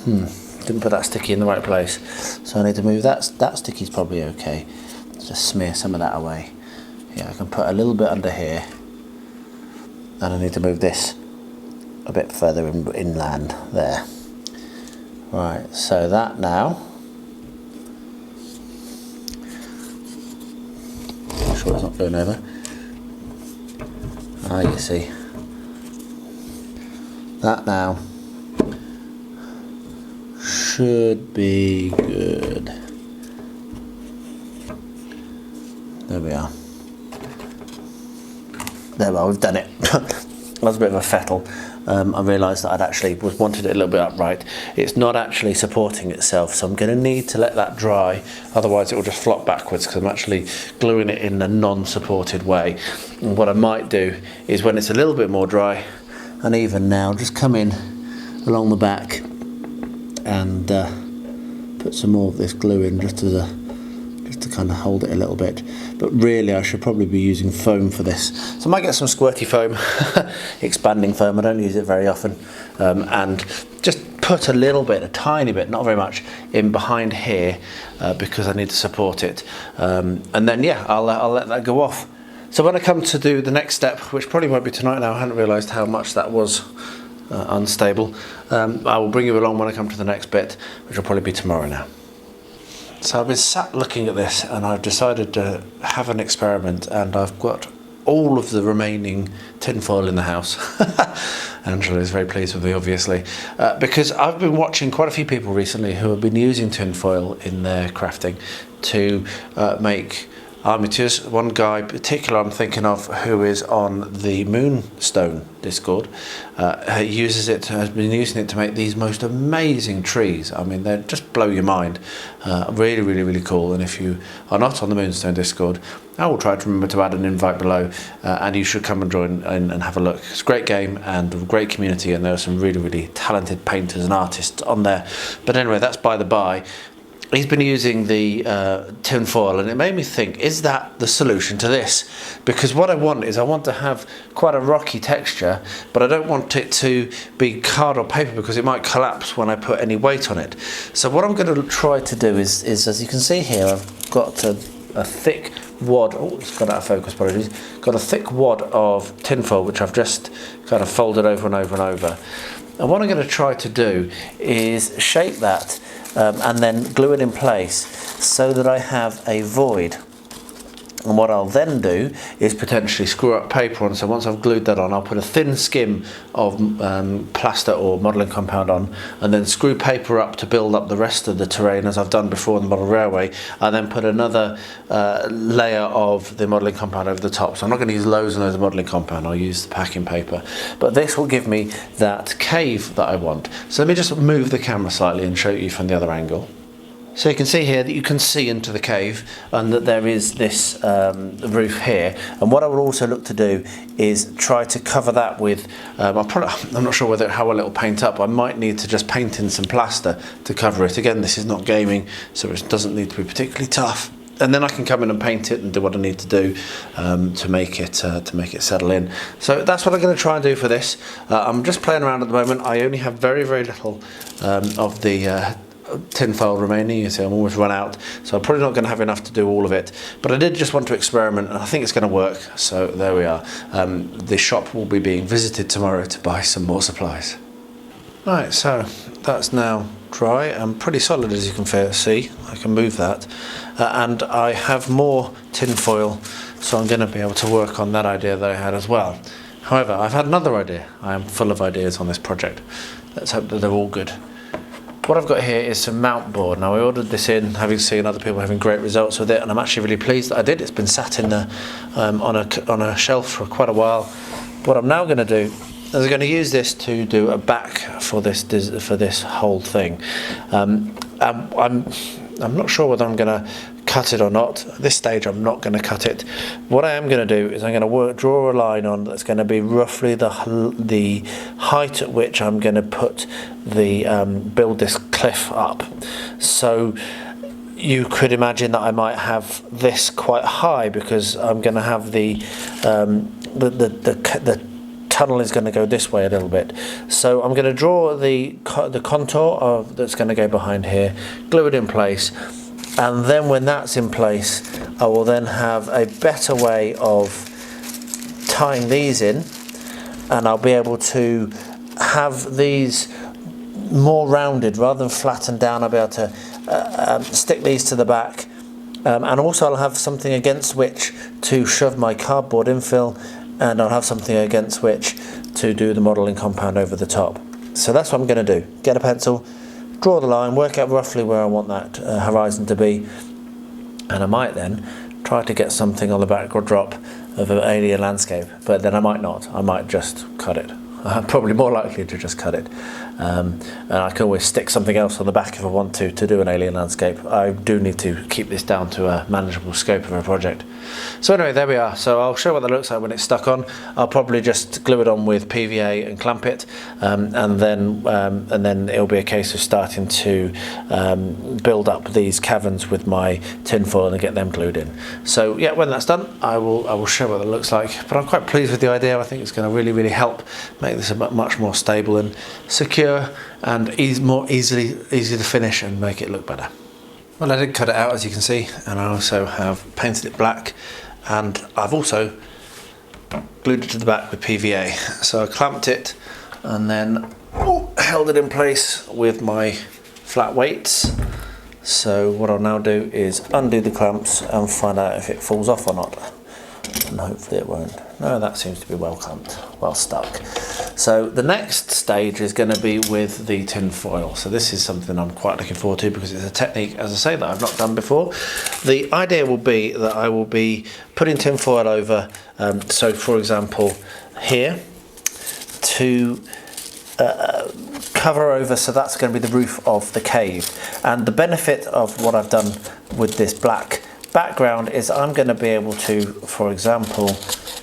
Didn't put that sticky in the right place, so I need to move that. That sticky's probably okay. Let's just smear some of that away. Yeah, I can put a little bit under here, and I need to move this a bit further inland there. Right, so that now, sure it's not going over. Ah, you see. That now should be good. There we are. There we are, we've done it. That was a bit of a fettle. I realised that I'd actually wanted it a little bit upright. It's not actually supporting itself, so I'm going to need to let that dry, otherwise it will just flop backwards because I'm actually gluing it in a non-supported way. And what I might do is, when it's a little bit more dry and even now, just come in along the back and put some more of this glue in just to kind of hold it a little bit. But really I should probably be using foam for this. So I might get some squirty foam, expanding foam, I don't use it very often, and just put a little bit, a tiny bit, not very much, in behind here because I need to support it. And then yeah, I'll let that go off. So when I come to do the next step, which probably won't be tonight now, I hadn't realised how much that was unstable, I will bring you along when I come to the next bit, which will probably be tomorrow now. So I've been sat looking at this and I've decided to have an experiment, and I've got all of the remaining tinfoil in the house. Angela is very pleased with me, obviously, because I've been watching quite a few people recently who have been using tinfoil in their crafting to make armatures. One guy in particular I'm thinking of, who is on the Moonstone Discord, has been using it to make these most amazing trees. I mean, they just blow your mind. Really, really, really cool. And if you are not on the Moonstone Discord, I will try to remember to add an invite below, and you should come and join in and have a look. It's a great game and a great community, and there are some really, really talented painters and artists on there. But anyway, that's by the by. He's been using the tin foil, and it made me think, is that the solution to this? Because what I want to have quite a rocky texture, but I don't want it to be card or paper because it might collapse when I put any weight on it. So what I'm going to try to do is as you can see here, I've got a thick wad, oh, it's got out of focus, apologies, got a thick wad of tin foil which I've just kind of folded over and over and over. And what I'm going to try to do is shape that and then glue it in place so that I have a void. And what I'll then do is potentially screw up paper on. So once I've glued that on, I'll put a thin skim of plaster or modelling compound on, and then screw paper up to build up the rest of the terrain, as I've done before in the model railway, and then put another layer of the modelling compound over the top. So I'm not going to use loads and loads of modelling compound, I'll use the packing paper. But this will give me that cave that I want. So let me just move the camera slightly and show you from the other angle. So you can see here that you can see into the cave, and that there is this roof here. And what I will also look to do is try to cover that with, I'm not sure how well it will paint up. I might need to just paint in some plaster to cover it. Again, this is not gaming, so it doesn't need to be particularly tough. And then I can come in and paint it and do what I need to do to make it settle in. So that's what I'm going to try and do for this. I'm just playing around at the moment. I only have very, very little of the tinfoil remaining. You see I'm almost run out, so I'm probably not going to have enough to do all of it, but I did just want to experiment, and I think it's going to work. So there we are. The shop will be being visited tomorrow to buy some more supplies. Right, so that's now dry and pretty solid, as you can see. I can move that, and I have more tinfoil, so I'm going to be able to work on that idea that I had as well. However, I've had another idea. I am full of ideas on this project. Let's hope that they're all good. What I've got here is some mount board. Now I ordered this in, having seen other people having great results with it, and I'm actually really pleased that I did. It's been sat in the on a shelf for quite a while. What I'm now going to do is I'm going to use this to do a back for this whole thing. I'm not sure whether I'm going to cut it or not. At this stage I'm not going to cut it. What I am going to do is I'm going to draw a line on that's going to be roughly the height at which I'm going to put the build this cliff up. So you could imagine that I might have this quite high, because I'm going to have the tunnel is going to go this way a little bit. So I'm going to draw the contour that's going to go behind here, glue it in place. And then when that's in place, I will then have a better way of tying these in, and I'll be able to have these more rounded rather than flattened down. I'll be able to stick these to the back, and also I'll have something against which to shove my cardboard infill, and I'll have something against which to do the modelling compound over the top. So that's what I'm going to do. Get a pencil, draw the line, work out roughly where I want that horizon to be, and I might then try to get something on the backdrop of an alien landscape, but then I might not. I might just cut it. I'm probably more likely to just cut it. And I can always stick something else on the back if I want to do an alien landscape. I do need to keep this down to a manageable scope of a project. So anyway, there we are. So I'll show what that looks like when it's stuck on. I'll probably just glue it on with PVA and clamp it, and then it'll be a case of starting to build up these caverns with my tin foil and get them glued in. So yeah, when that's done, I will show what that looks like. But I'm quite pleased with the idea. I think it's going to really help make this a much more stable and secure and more easy to finish and make it look better. Well, I did cut it out, as you can see, and I also have painted it black, and I've also glued it to the back with PVA. So I clamped it and then held it in place with my flat weights. So what I'll now do is undo the clamps and find out if it falls off or not, and hopefully it won't. No, that seems to be well clamped, well stuck. So the next stage is going to be with the tin foil. So this is something I'm quite looking forward to because it's a technique, as I say, that I've not done before. The idea will be that I will be putting tin foil over, so for example here, to cover over, so that's going to be the roof of the cave. And the benefit of what I've done with this black background is I'm going to be able to, for example,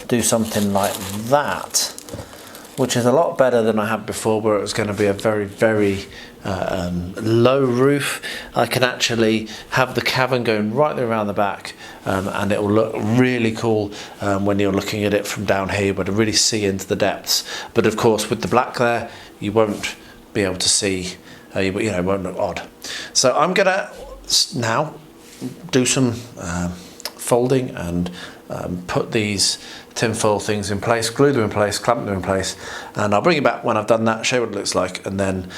do something like that, which is a lot better than I had before, where it was going to be a very low roof. I can actually have the cavern going right around the back, and it will look really cool when you're looking at it from down here, but to really see into the depths. But of course, with the black there, you won't be able to see, it won't look odd. So I'm gonna now do some folding and put these tinfoil things in place, glue them in place, clamp them in place, and I'll bring you back when I've done that, show you what it looks like, and then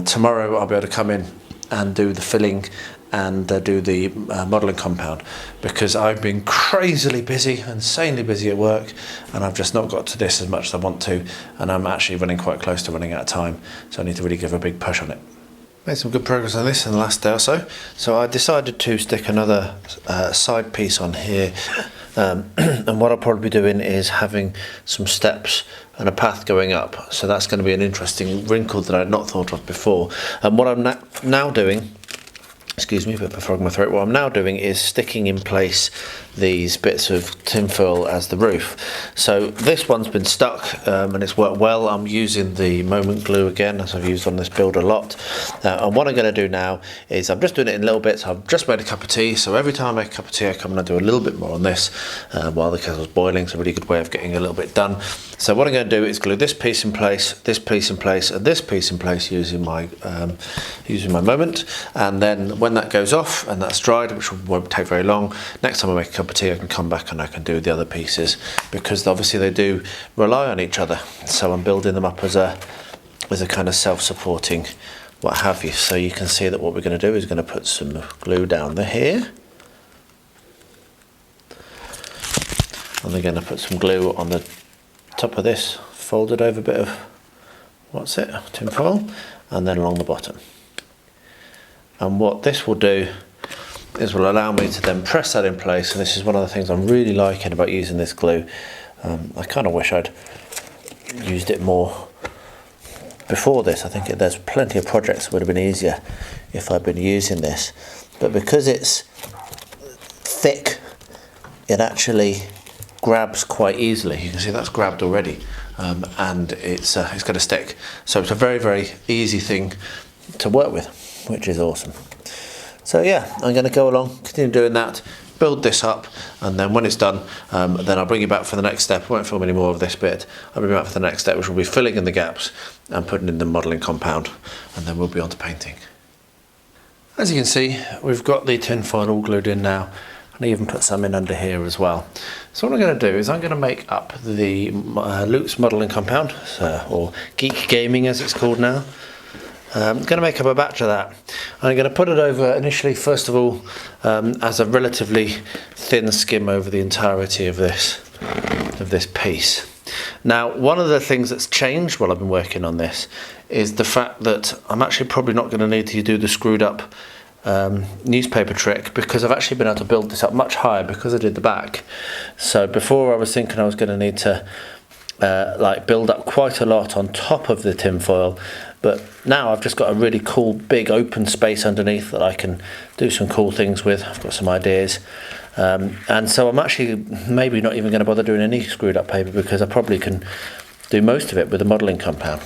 tomorrow I'll be able to come in and do the filling and do the modelling compound, because I've been crazily busy, insanely busy at work, and I've just not got to this as much as I want to, and I'm actually running quite close to running out of time, so I need to really give a big push on it. Made some good progress on this in the last day or so. So I decided to stick another side piece on here, and what I'll probably be doing is having some steps and a path going up. So that's going to be an interesting wrinkle that I had not thought of before. And what I'm now doing, excuse me, a bit of a frog in my throat. What I'm now doing is sticking in place these bits of tinfoil as the roof. So this one's been stuck and it's worked well. I'm using the moment glue again, as I've used on this build a lot. And what I'm going to do now is I'm just doing it in little bits. I've just made a cup of tea, so every time I make a cup of tea I come and I do a little bit more on this while the kettle's boiling. It's a really good way of getting a little bit done. So what I'm going to do is glue this piece in place, this piece in place, and this piece in place using my moment. And then when that goes off and that's dried, which won't take very long, next time I make a cup of tea I can come back and I can do the other pieces, because obviously they do rely on each other. So I'm building them up as a kind of self-supporting what have you. So you can see that what we're going to do is going to put some glue down here, and we're going to put some glue on the top of this folded over bit of tin foil, and then along the bottom. And what this will do is will allow me to then press that in place, and this is one of the things I'm really liking about using this glue. I kind of wish I'd used it more before this. I think there's plenty of projects that would have been easier if I'd been using this, but because it's thick it actually grabs quite easily. You can see that's grabbed already, and it's going to stick. So it's a very easy thing to work with, which is awesome. So yeah, I'm going to go along, continue doing that, build this up, and then when it's done, then I'll bring you back for the next step. I won't film any more of this bit. I'll bring you back for the next step, which will be filling in the gaps and putting in the modelling compound, and then we'll be on to painting. As you can see, we've got the tin foil all glued in now, and I even put some in under here as well. So what I'm going to do is I'm going to make up the Luke's modelling compound, or Geek Gaming as it's called now. I'm going to make up a batch of that. I'm going to put it over initially, first of all, as a relatively thin skim over the entirety of this piece. Now, one of the things that's changed while I've been working on this is the fact that I'm actually probably not going to need to do the screwed up newspaper trick, because I've actually been able to build this up much higher because I did the back. So before I was thinking I was going to need to like build up quite a lot on top of the tin foil, but now I've just got a really cool big open space underneath that I can do some cool things with. I've got some ideas, and so I'm actually maybe not even going to bother doing any screwed up paper, because I probably can do most of it with the modelling compound.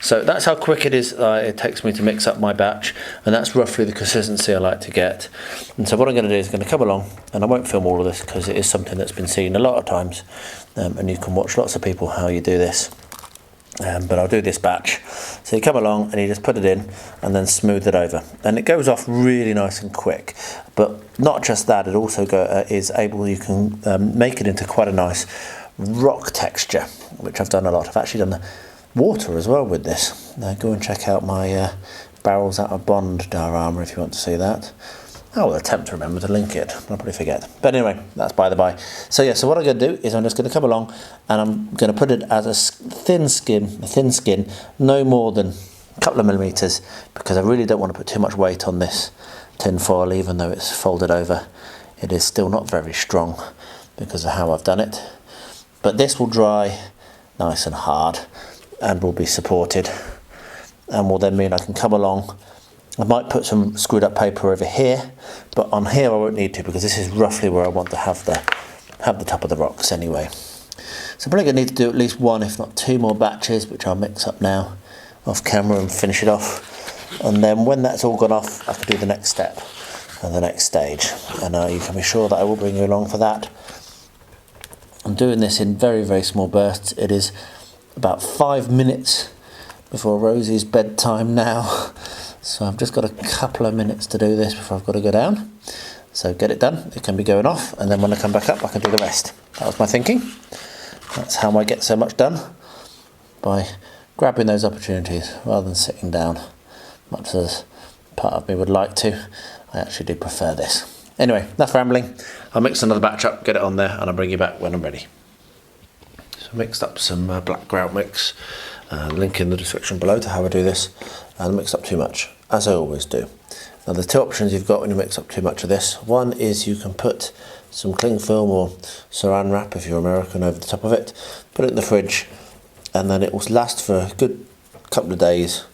So that's how quick it is. It takes me to mix up my batch, and that's roughly the consistency I like to get. And so what I'm going to do is I'm going to come along, and I won't film all of this because it is something that's been seen a lot of times, and you can watch lots of people how you do this. But I'll do this batch. So you come along and you just put it in and then smooth it over, and it goes off really nice and quick. But not just that, it also you can make it into quite a nice rock texture, which I've done a lot. I've actually done the water as well with this. Go and check out my barrels out of Bond diorama if you want to see that. I will attempt to remember to link it, I'll probably forget. But anyway, that's by the by. So yeah, so what I'm going to do is I'm just going to come along and I'm going to put it as a thin skin, no more than a couple of millimeters, because I really don't want to put too much weight on this tin foil. Even though it's folded over, it is still not very strong because of how I've done it. But this will dry nice and hard and will be supported, and will then mean I can come along. I might put some screwed up paper over here, but on here I won't need to, because this is roughly where I want to have the top of the rocks anyway. So I'm probably going to need to do at least one, if not two more batches, which I'll mix up now off camera and finish it off. And then when that's all gone off, I can do the next step and the next stage. And you can be sure that I will bring you along for that. I'm doing this in very, very small bursts. It is about 5 minutes before Rosie's bedtime now. So I've just got a couple of minutes to do this before I've got to go down. So get it done, it can be going off, and then when I come back up I can do the rest. That was my thinking. That's how I get so much done, by grabbing those opportunities rather than sitting down. Much as part of me would like to, I actually do prefer this. Anyway, enough rambling. I'll mix another batch up, get it on there, and I'll bring you back when I'm ready. So I mixed up some black grout mix, link in the description below to how I do this, and mixed up too much, as I always do. Now the two options you've got when you mix up too much of this, one is you can put some cling film or saran wrap, if you're American, over the top of it, put it in the fridge, and then it will last for a good couple of days,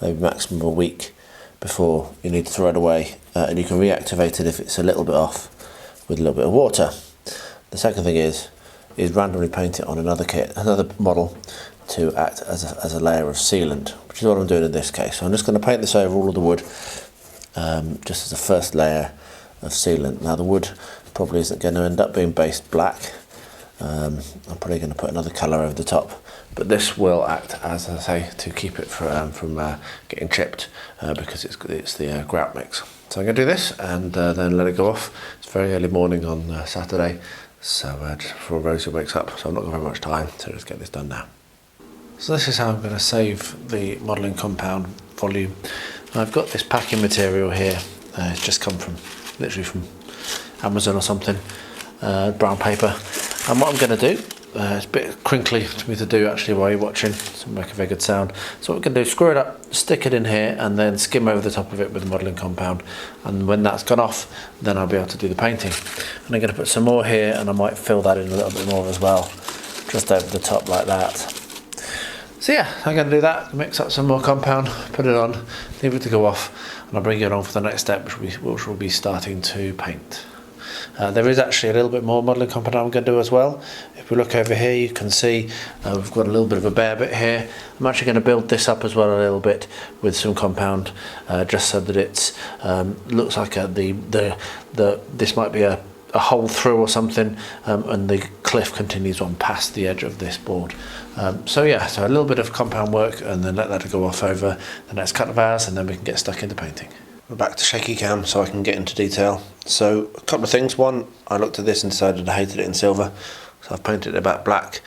maybe maximum a week, before you need to throw it away, and you can reactivate it if it's a little bit off with a little bit of water. The second thing is randomly paint it on another model to act as a layer of sealant, which is what I'm doing in this case. So I'm just going to paint this over all of the wood, just as a first layer of sealant. Now the wood probably isn't going to end up being based black. I'm probably going to put another colour over the top, but this will act, as I say, to keep it from getting chipped, because it's the grout mix. So I'm going to do this and then let it go off. It's very early morning on Saturday, so just before Rosie wakes up, so I'm not going to have very much time, so let's get this done now. So this is how I'm going to save the modelling compound volume. I've got this packing material here. It's just come literally from Amazon or something, brown paper. And what I'm going to do, it's a bit crinkly to me to do actually while you're watching, so make a very good sound. So what we're going to do is screw it up, stick it in here, and then skim over the top of it with the modelling compound. And when that's gone off, then I'll be able to do the painting. And I'm going to put some more here, and I might fill that in a little bit more as well, just over the top like that. So yeah, I'm going to do that, mix up some more compound, put it on, leave it to go off, and I'll bring you along for the next step, which will be starting to paint. There is actually a little bit more modelling compound I'm going to do as well. If we look over here, you can see we've got a little bit of a bare bit here. I'm actually going to build this up as well a little bit with some compound, just so that it looks like this might be a hole through or something, and the cliff continues on past the edge of this board. So yeah, so a little bit of compound work, and then let that go off over the next couple of hours, and then we can get stuck into painting. We're back to shaky cam so I can get into detail. So a couple of things. One, I looked at this and decided I hated it in silver, so I've painted it about black.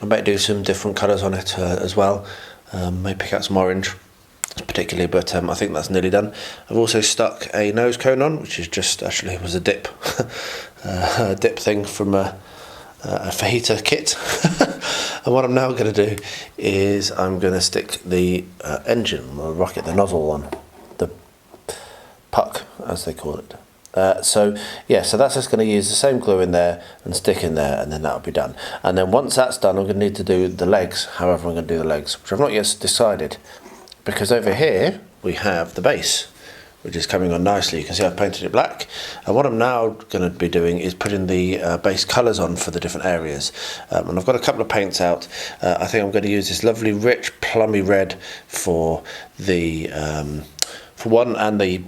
I might do some different colours on it as well. May pick out some orange particularly, but I think that's nearly done. I've also stuck a nose cone on, which is just actually was a dip, a dip thing from a fajita kit. And what I'm now going to do is I'm going to stick the engine, or rocket, the nozzle on, the puck, as they call it. So that's just going to use the same glue in there and stick in there, and then that'll be done. And then once that's done, I'm going to need to do the legs, however I'm going to do the legs, which I've not yet decided, because over here we have the base, which is coming on nicely. You can see I've painted it black, and what I'm now going to be doing is putting the base colours on for the different areas. And I've got a couple of paints out. I think I'm going to use this lovely rich plummy red for the for one, and the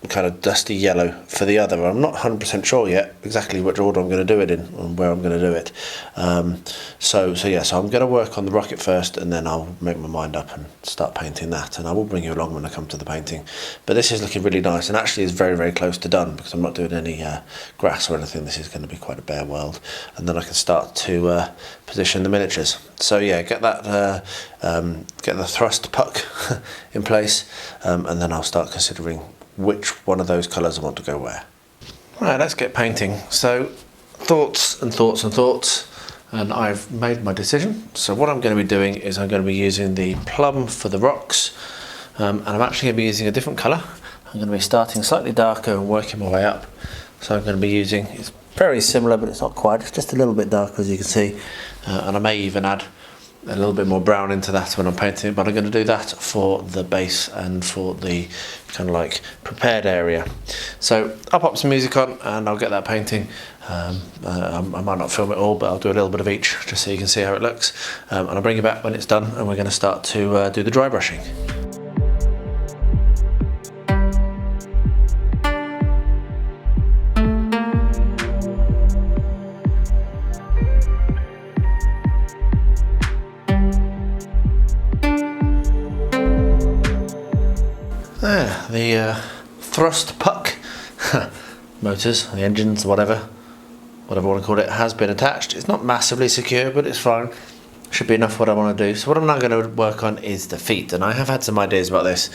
kind of dusty yellow for the other. I'm not 100% sure yet exactly which order I'm going to do it in and where I'm going to do it. So I'm going to work on the rocket first, and then I'll make my mind up and start painting that, and I will bring you along when I come to the painting. But this is looking really nice, and actually is very, very close to done, because I'm not doing any grass or anything. This is going to be quite a bare world, and then I can start to position the miniatures. So yeah, get the thrust puck in place, and then I'll start considering which one of those colours I want to go where. Right, let's get painting. So thoughts, and I've made my decision. So what I'm going to be doing is I'm going to be using the plum for the rocks, and I'm actually going to be using a different colour. I'm going to be starting slightly darker and working my way up. So I'm going to be using, it's very similar but it's not quite, it's just a little bit darker, as you can see, and I may even add a little bit more brown into that when I'm painting it, but I'm going to do that for the base and for the kind of like prepared area. So I'll pop some music on and I'll get that painting. I might not film it all, but I'll do a little bit of each just so you can see how it looks, and I'll bring you back when it's done, and we're going to start to do the dry brushing. There, the thrust puck motors, the engines, whatever you want to call it, has been attached. It's not massively secure, but it's fine. Should be enough for what I want to do. So what I'm now going to work on is the feet, and I have had some ideas about this,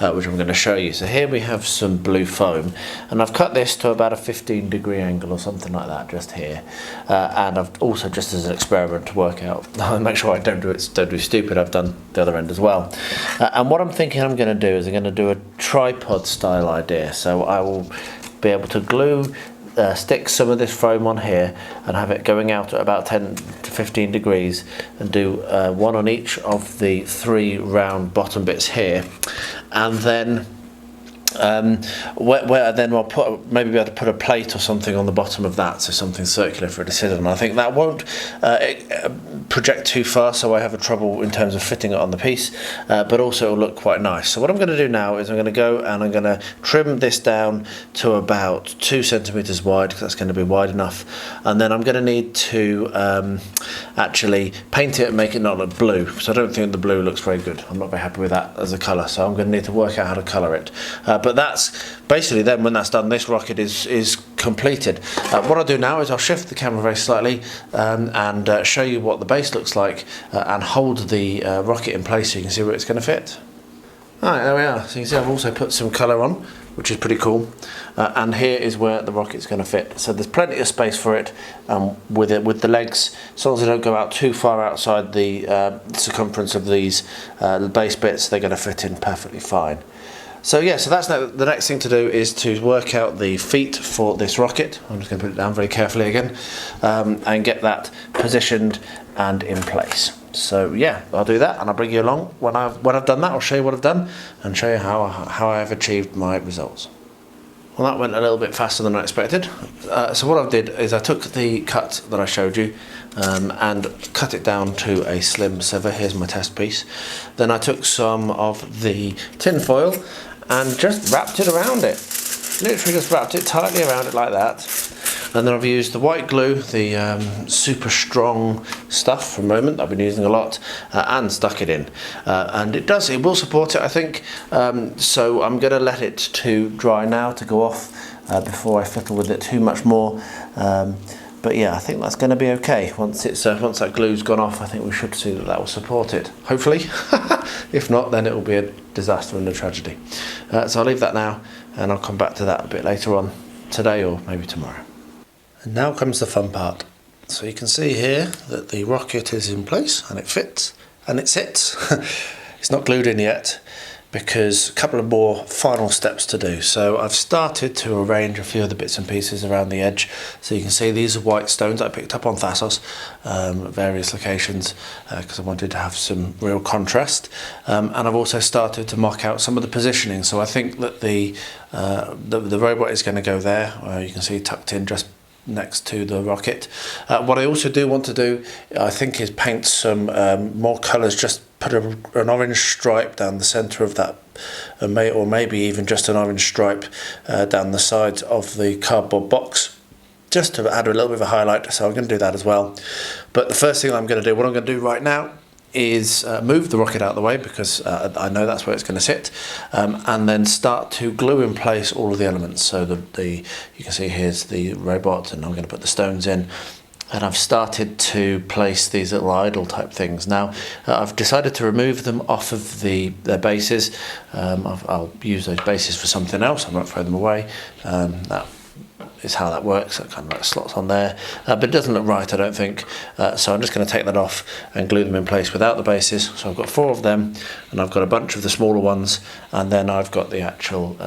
which I'm going to show you. So here we have some blue foam, and I've cut this to about a 15-degree angle or something like that, just here. And I've also, just as an experiment to work out, make sure I don't do stupid, I've done the other end as well. And what I'm thinking I'm going to do is I'm going to do a tripod style idea. So I will be able to glue stick some of this foam on here and have it going out at about 10 to 15 degrees, and do one on each of the 3 round bottom bits here, and then where then I'll maybe be able to put a plate or something on the bottom of that, so something circular for it to sit on. I think that won't project too far, so I have a trouble in terms of fitting it on the piece, but also it'll look quite nice. So what I'm going to do now is I'm going to go and I'm going to trim this down to about 2 centimeters wide, because that's going to be wide enough, and then I'm going to need to actually paint it and make it not look blue, because I don't think the blue looks very good. I'm not very happy with that as a colour, so I'm going to need to work out how to colour it. But that's basically, then when that's done, this rocket is completed. What I'll do now is I'll shift the camera very slightly and show you what the base looks like, and hold the rocket in place so you can see where it's going to fit. Alright, there we are. So you can see I've also put some colour on, which is pretty cool, and here is where the rocket's going to fit. So there's plenty of space for it, with the legs, as long as they don't go out too far outside the circumference of these base bits, they're going to fit in perfectly fine. So yeah, so that's the next thing to do, is to work out the feet for this rocket. I'm just going to put it down very carefully again, and get that positioned and in place. So yeah, I'll do that, and I'll bring you along when I've done that. I'll show you what I've done and show you how I've achieved my results. Well, that went a little bit faster than I expected. So what I did is I took the cut that I showed you, and cut it down to a slim sliver. Here's my test piece. Then I took some of the tin foil and just wrapped it around it. Literally just wrapped it tightly around it like that. And then I've used the white glue, the super strong stuff from Moment that I've been using a lot, and stuck it in. And it will support it, I think. So I'm going to let it to dry now, to go off, before I fiddle with it too much more. But yeah, I think that's going to be okay. Once that glue's gone off, I think we should see that will support it. Hopefully. If not, then it will be a disaster and a tragedy. So I'll leave that now, and I'll come back to that a bit later on today, or maybe tomorrow. And now comes the fun part. So you can see here that the rocket is in place, and it fits, and it sits. It's not glued in yet. because a couple of more final steps to do. So I've started to arrange a few of the bits and pieces around the edge. So you can see these are white stones I picked up on Thasos at various locations because I wanted to have some real contrast. And I've also started to mock out some of the positioning. So I think that the robot is going to go there. You can see tucked in just next to the rocket. What I also do want to do, I think, is paint some more colours, just put an orange stripe down the centre of that, or maybe even just an orange stripe down the sides of the cardboard box, just to add a little bit of a highlight. So I'm going to do that as well. But the first thing I'm going to do, what I'm going to do right now, is move the rocket out of the way, because I know that's where it's going to sit, and then start to glue in place all of the elements. So you can see here's the robot, and I'm going to put the stones in, and I've started to place these little idle type things. Now I've decided to remove them off of their bases. I'll use those bases for something else. I won't throw them away. That is how that works. That kind of like slots on there, but it doesn't look right, I don't think. So I'm just going to take that off and glue them in place without the bases. So I've got 4 of them, and I've got a bunch of the smaller ones, and then I've got the actual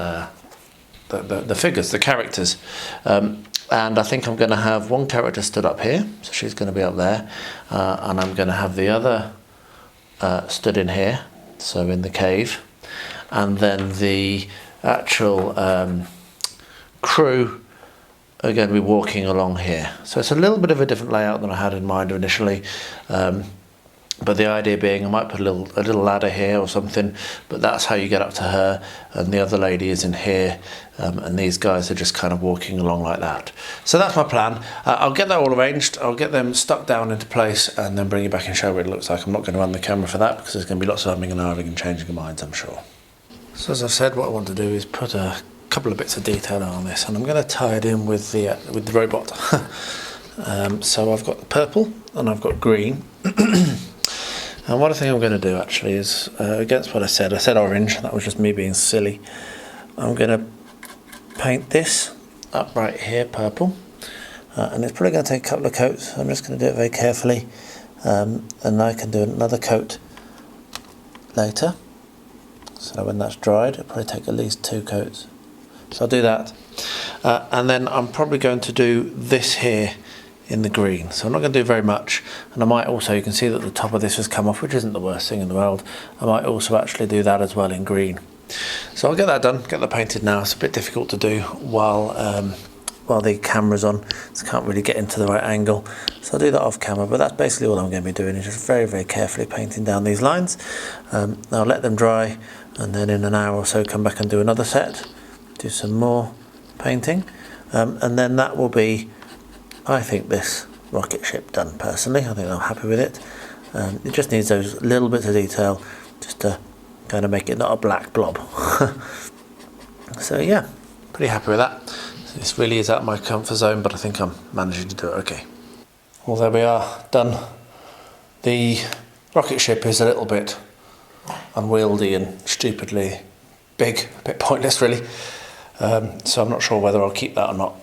the figures, the characters. And I think I'm going to have one character stood up here, so she's going to be up there, and I'm going to have the other stood in here, so in the cave, and then the actual crew are going to be walking along here. So it's a little bit of a different layout than I had in mind initially, but the idea being I might put a little ladder here or something, but that's how you get up to her, and the other lady is in here, and these guys are just kind of walking along like that. So that's my plan. I'll get that all arranged, I'll get them stuck down into place, and then bring you back and show what it looks like. I'm not going to run the camera for that because there's going to be lots of umming and ahhing and changing of minds, I'm sure. So as I've said, what I want to do is put a couple of bits of detail on this, and I'm going to tie it in with the robot. So I've got the purple and I've got green. And what I think I'm going to do actually is, against what I said orange, that was just me being silly. I'm going to paint this up right here purple, and it's probably going to take a couple of coats. I'm just going to do it very carefully, and I can do another coat later. So when that's dried, it'll probably take at least 2 coats. So I'll do that, and then I'm probably going to do this here in the green. So I'm not going to do very much, and I might also, you can see that the top of this has come off, which isn't the worst thing in the world. I might also actually do that as well in green. So I'll get that done, get that painted now. It's a bit difficult to do while the camera's on, so I can't really get into the right angle. So I'll do that off camera, but that's basically all I'm going to be doing, is just very, very carefully painting down these lines. I'll let them dry, and then in an hour or so come back and do another set, do some more painting, and then that will be, I think, this rocket ship done. Personally, I think I'm happy with it. It just needs those little bits of detail just to kind of make it not a black blob. So yeah, pretty happy with that. This really is out of my comfort zone, but I think I'm managing to do it okay. Well, there we are, done. The rocket ship is a little bit unwieldy and stupidly big, a bit pointless really. So I'm not sure whether I'll keep that or not.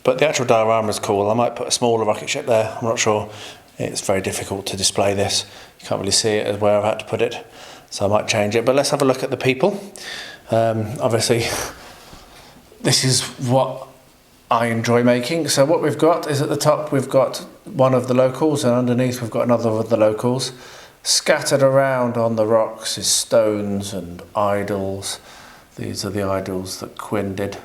But the actual diorama is cool. I might put a smaller rocket ship there, I'm not sure. It's very difficult to display this. You can't really see it as where I've had to put it. So I might change it, but let's have a look at the people. Obviously, this is what I enjoy making. So what we've got is, at the top we've got one of the locals, and underneath we've got another of the locals. Scattered around on the rocks is stones and idols. These are the idols that Quinn did.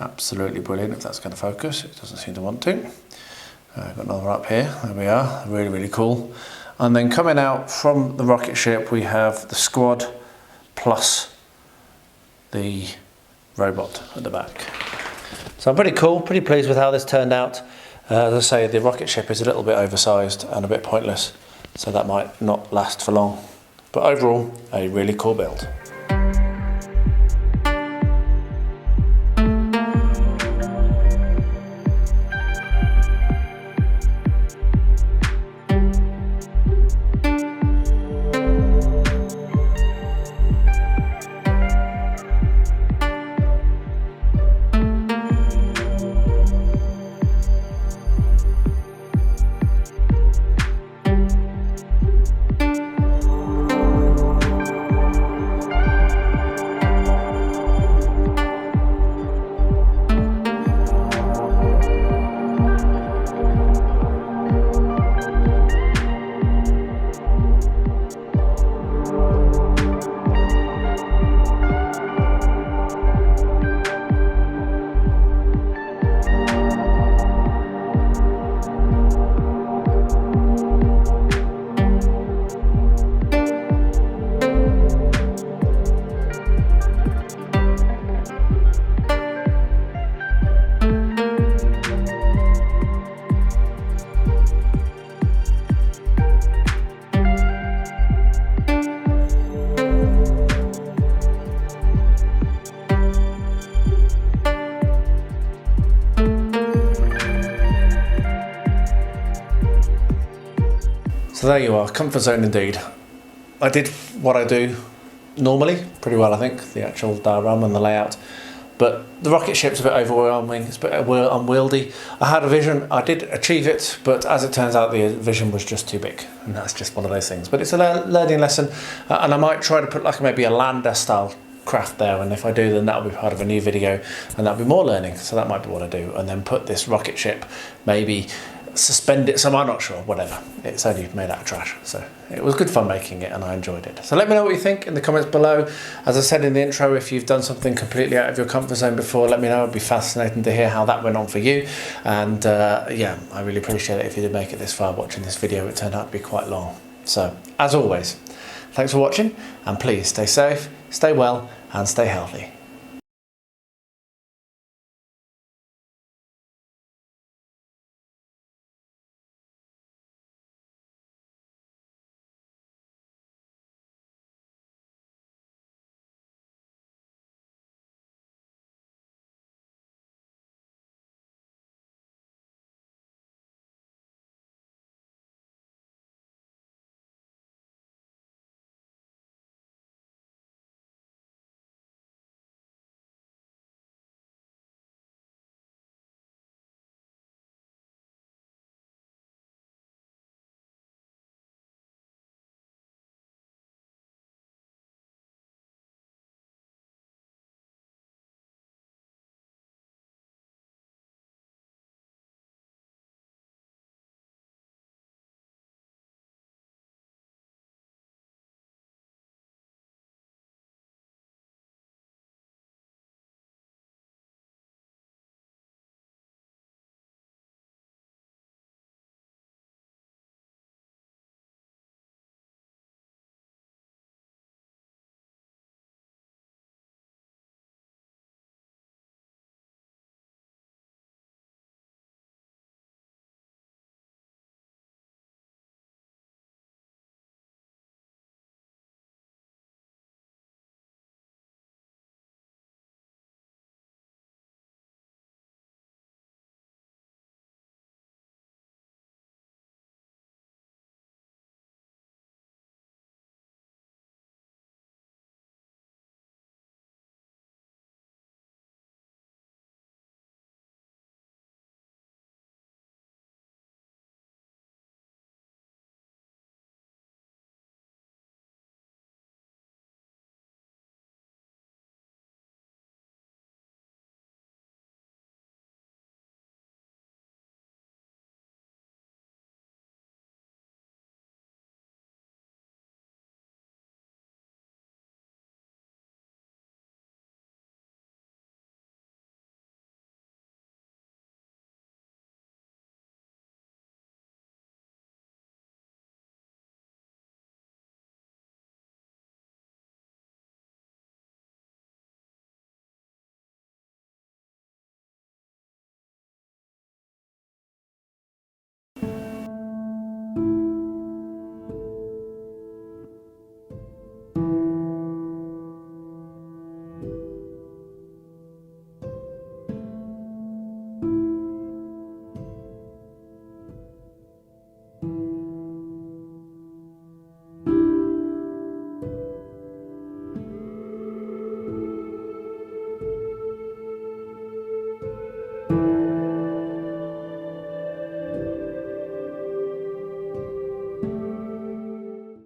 Absolutely brilliant, if that's going to focus. It doesn't seem to want to. Got another up here, there we are, really, really cool. And then coming out from the rocket ship we have the squad plus the robot at the back. So I'm pretty cool, pretty pleased with how this turned out. As I say, the rocket ship is a little bit oversized and a bit pointless, so that might not last for long. But overall, a really cool build. So there you are, comfort zone indeed. I did what I do normally pretty well, I think, the actual diorama and the layout. But the rocket ship's a bit overwhelming, it's a bit unwieldy. I had a vision, I did achieve it, but as it turns out the vision was just too big. And that's just one of those things. But it's a learning lesson, and I might try to put like maybe a lander style craft there, and if I do, then that'll be part of a new video, and that'll be more learning. So that might be what I do, and then put this rocket ship, maybe suspend it somewhere, I'm not sure, whatever. It's only made out of trash, so it was good fun making it and I enjoyed it. So let me know what you think in the comments below. As I said in the intro, if you've done something completely out of your comfort zone before, let me know. It'd be fascinating to hear how that went on for you. And yeah, I really appreciate it if you did make it this far watching this video. It turned out to be quite long. So as always, thanks for watching, and please stay safe, stay well and stay healthy.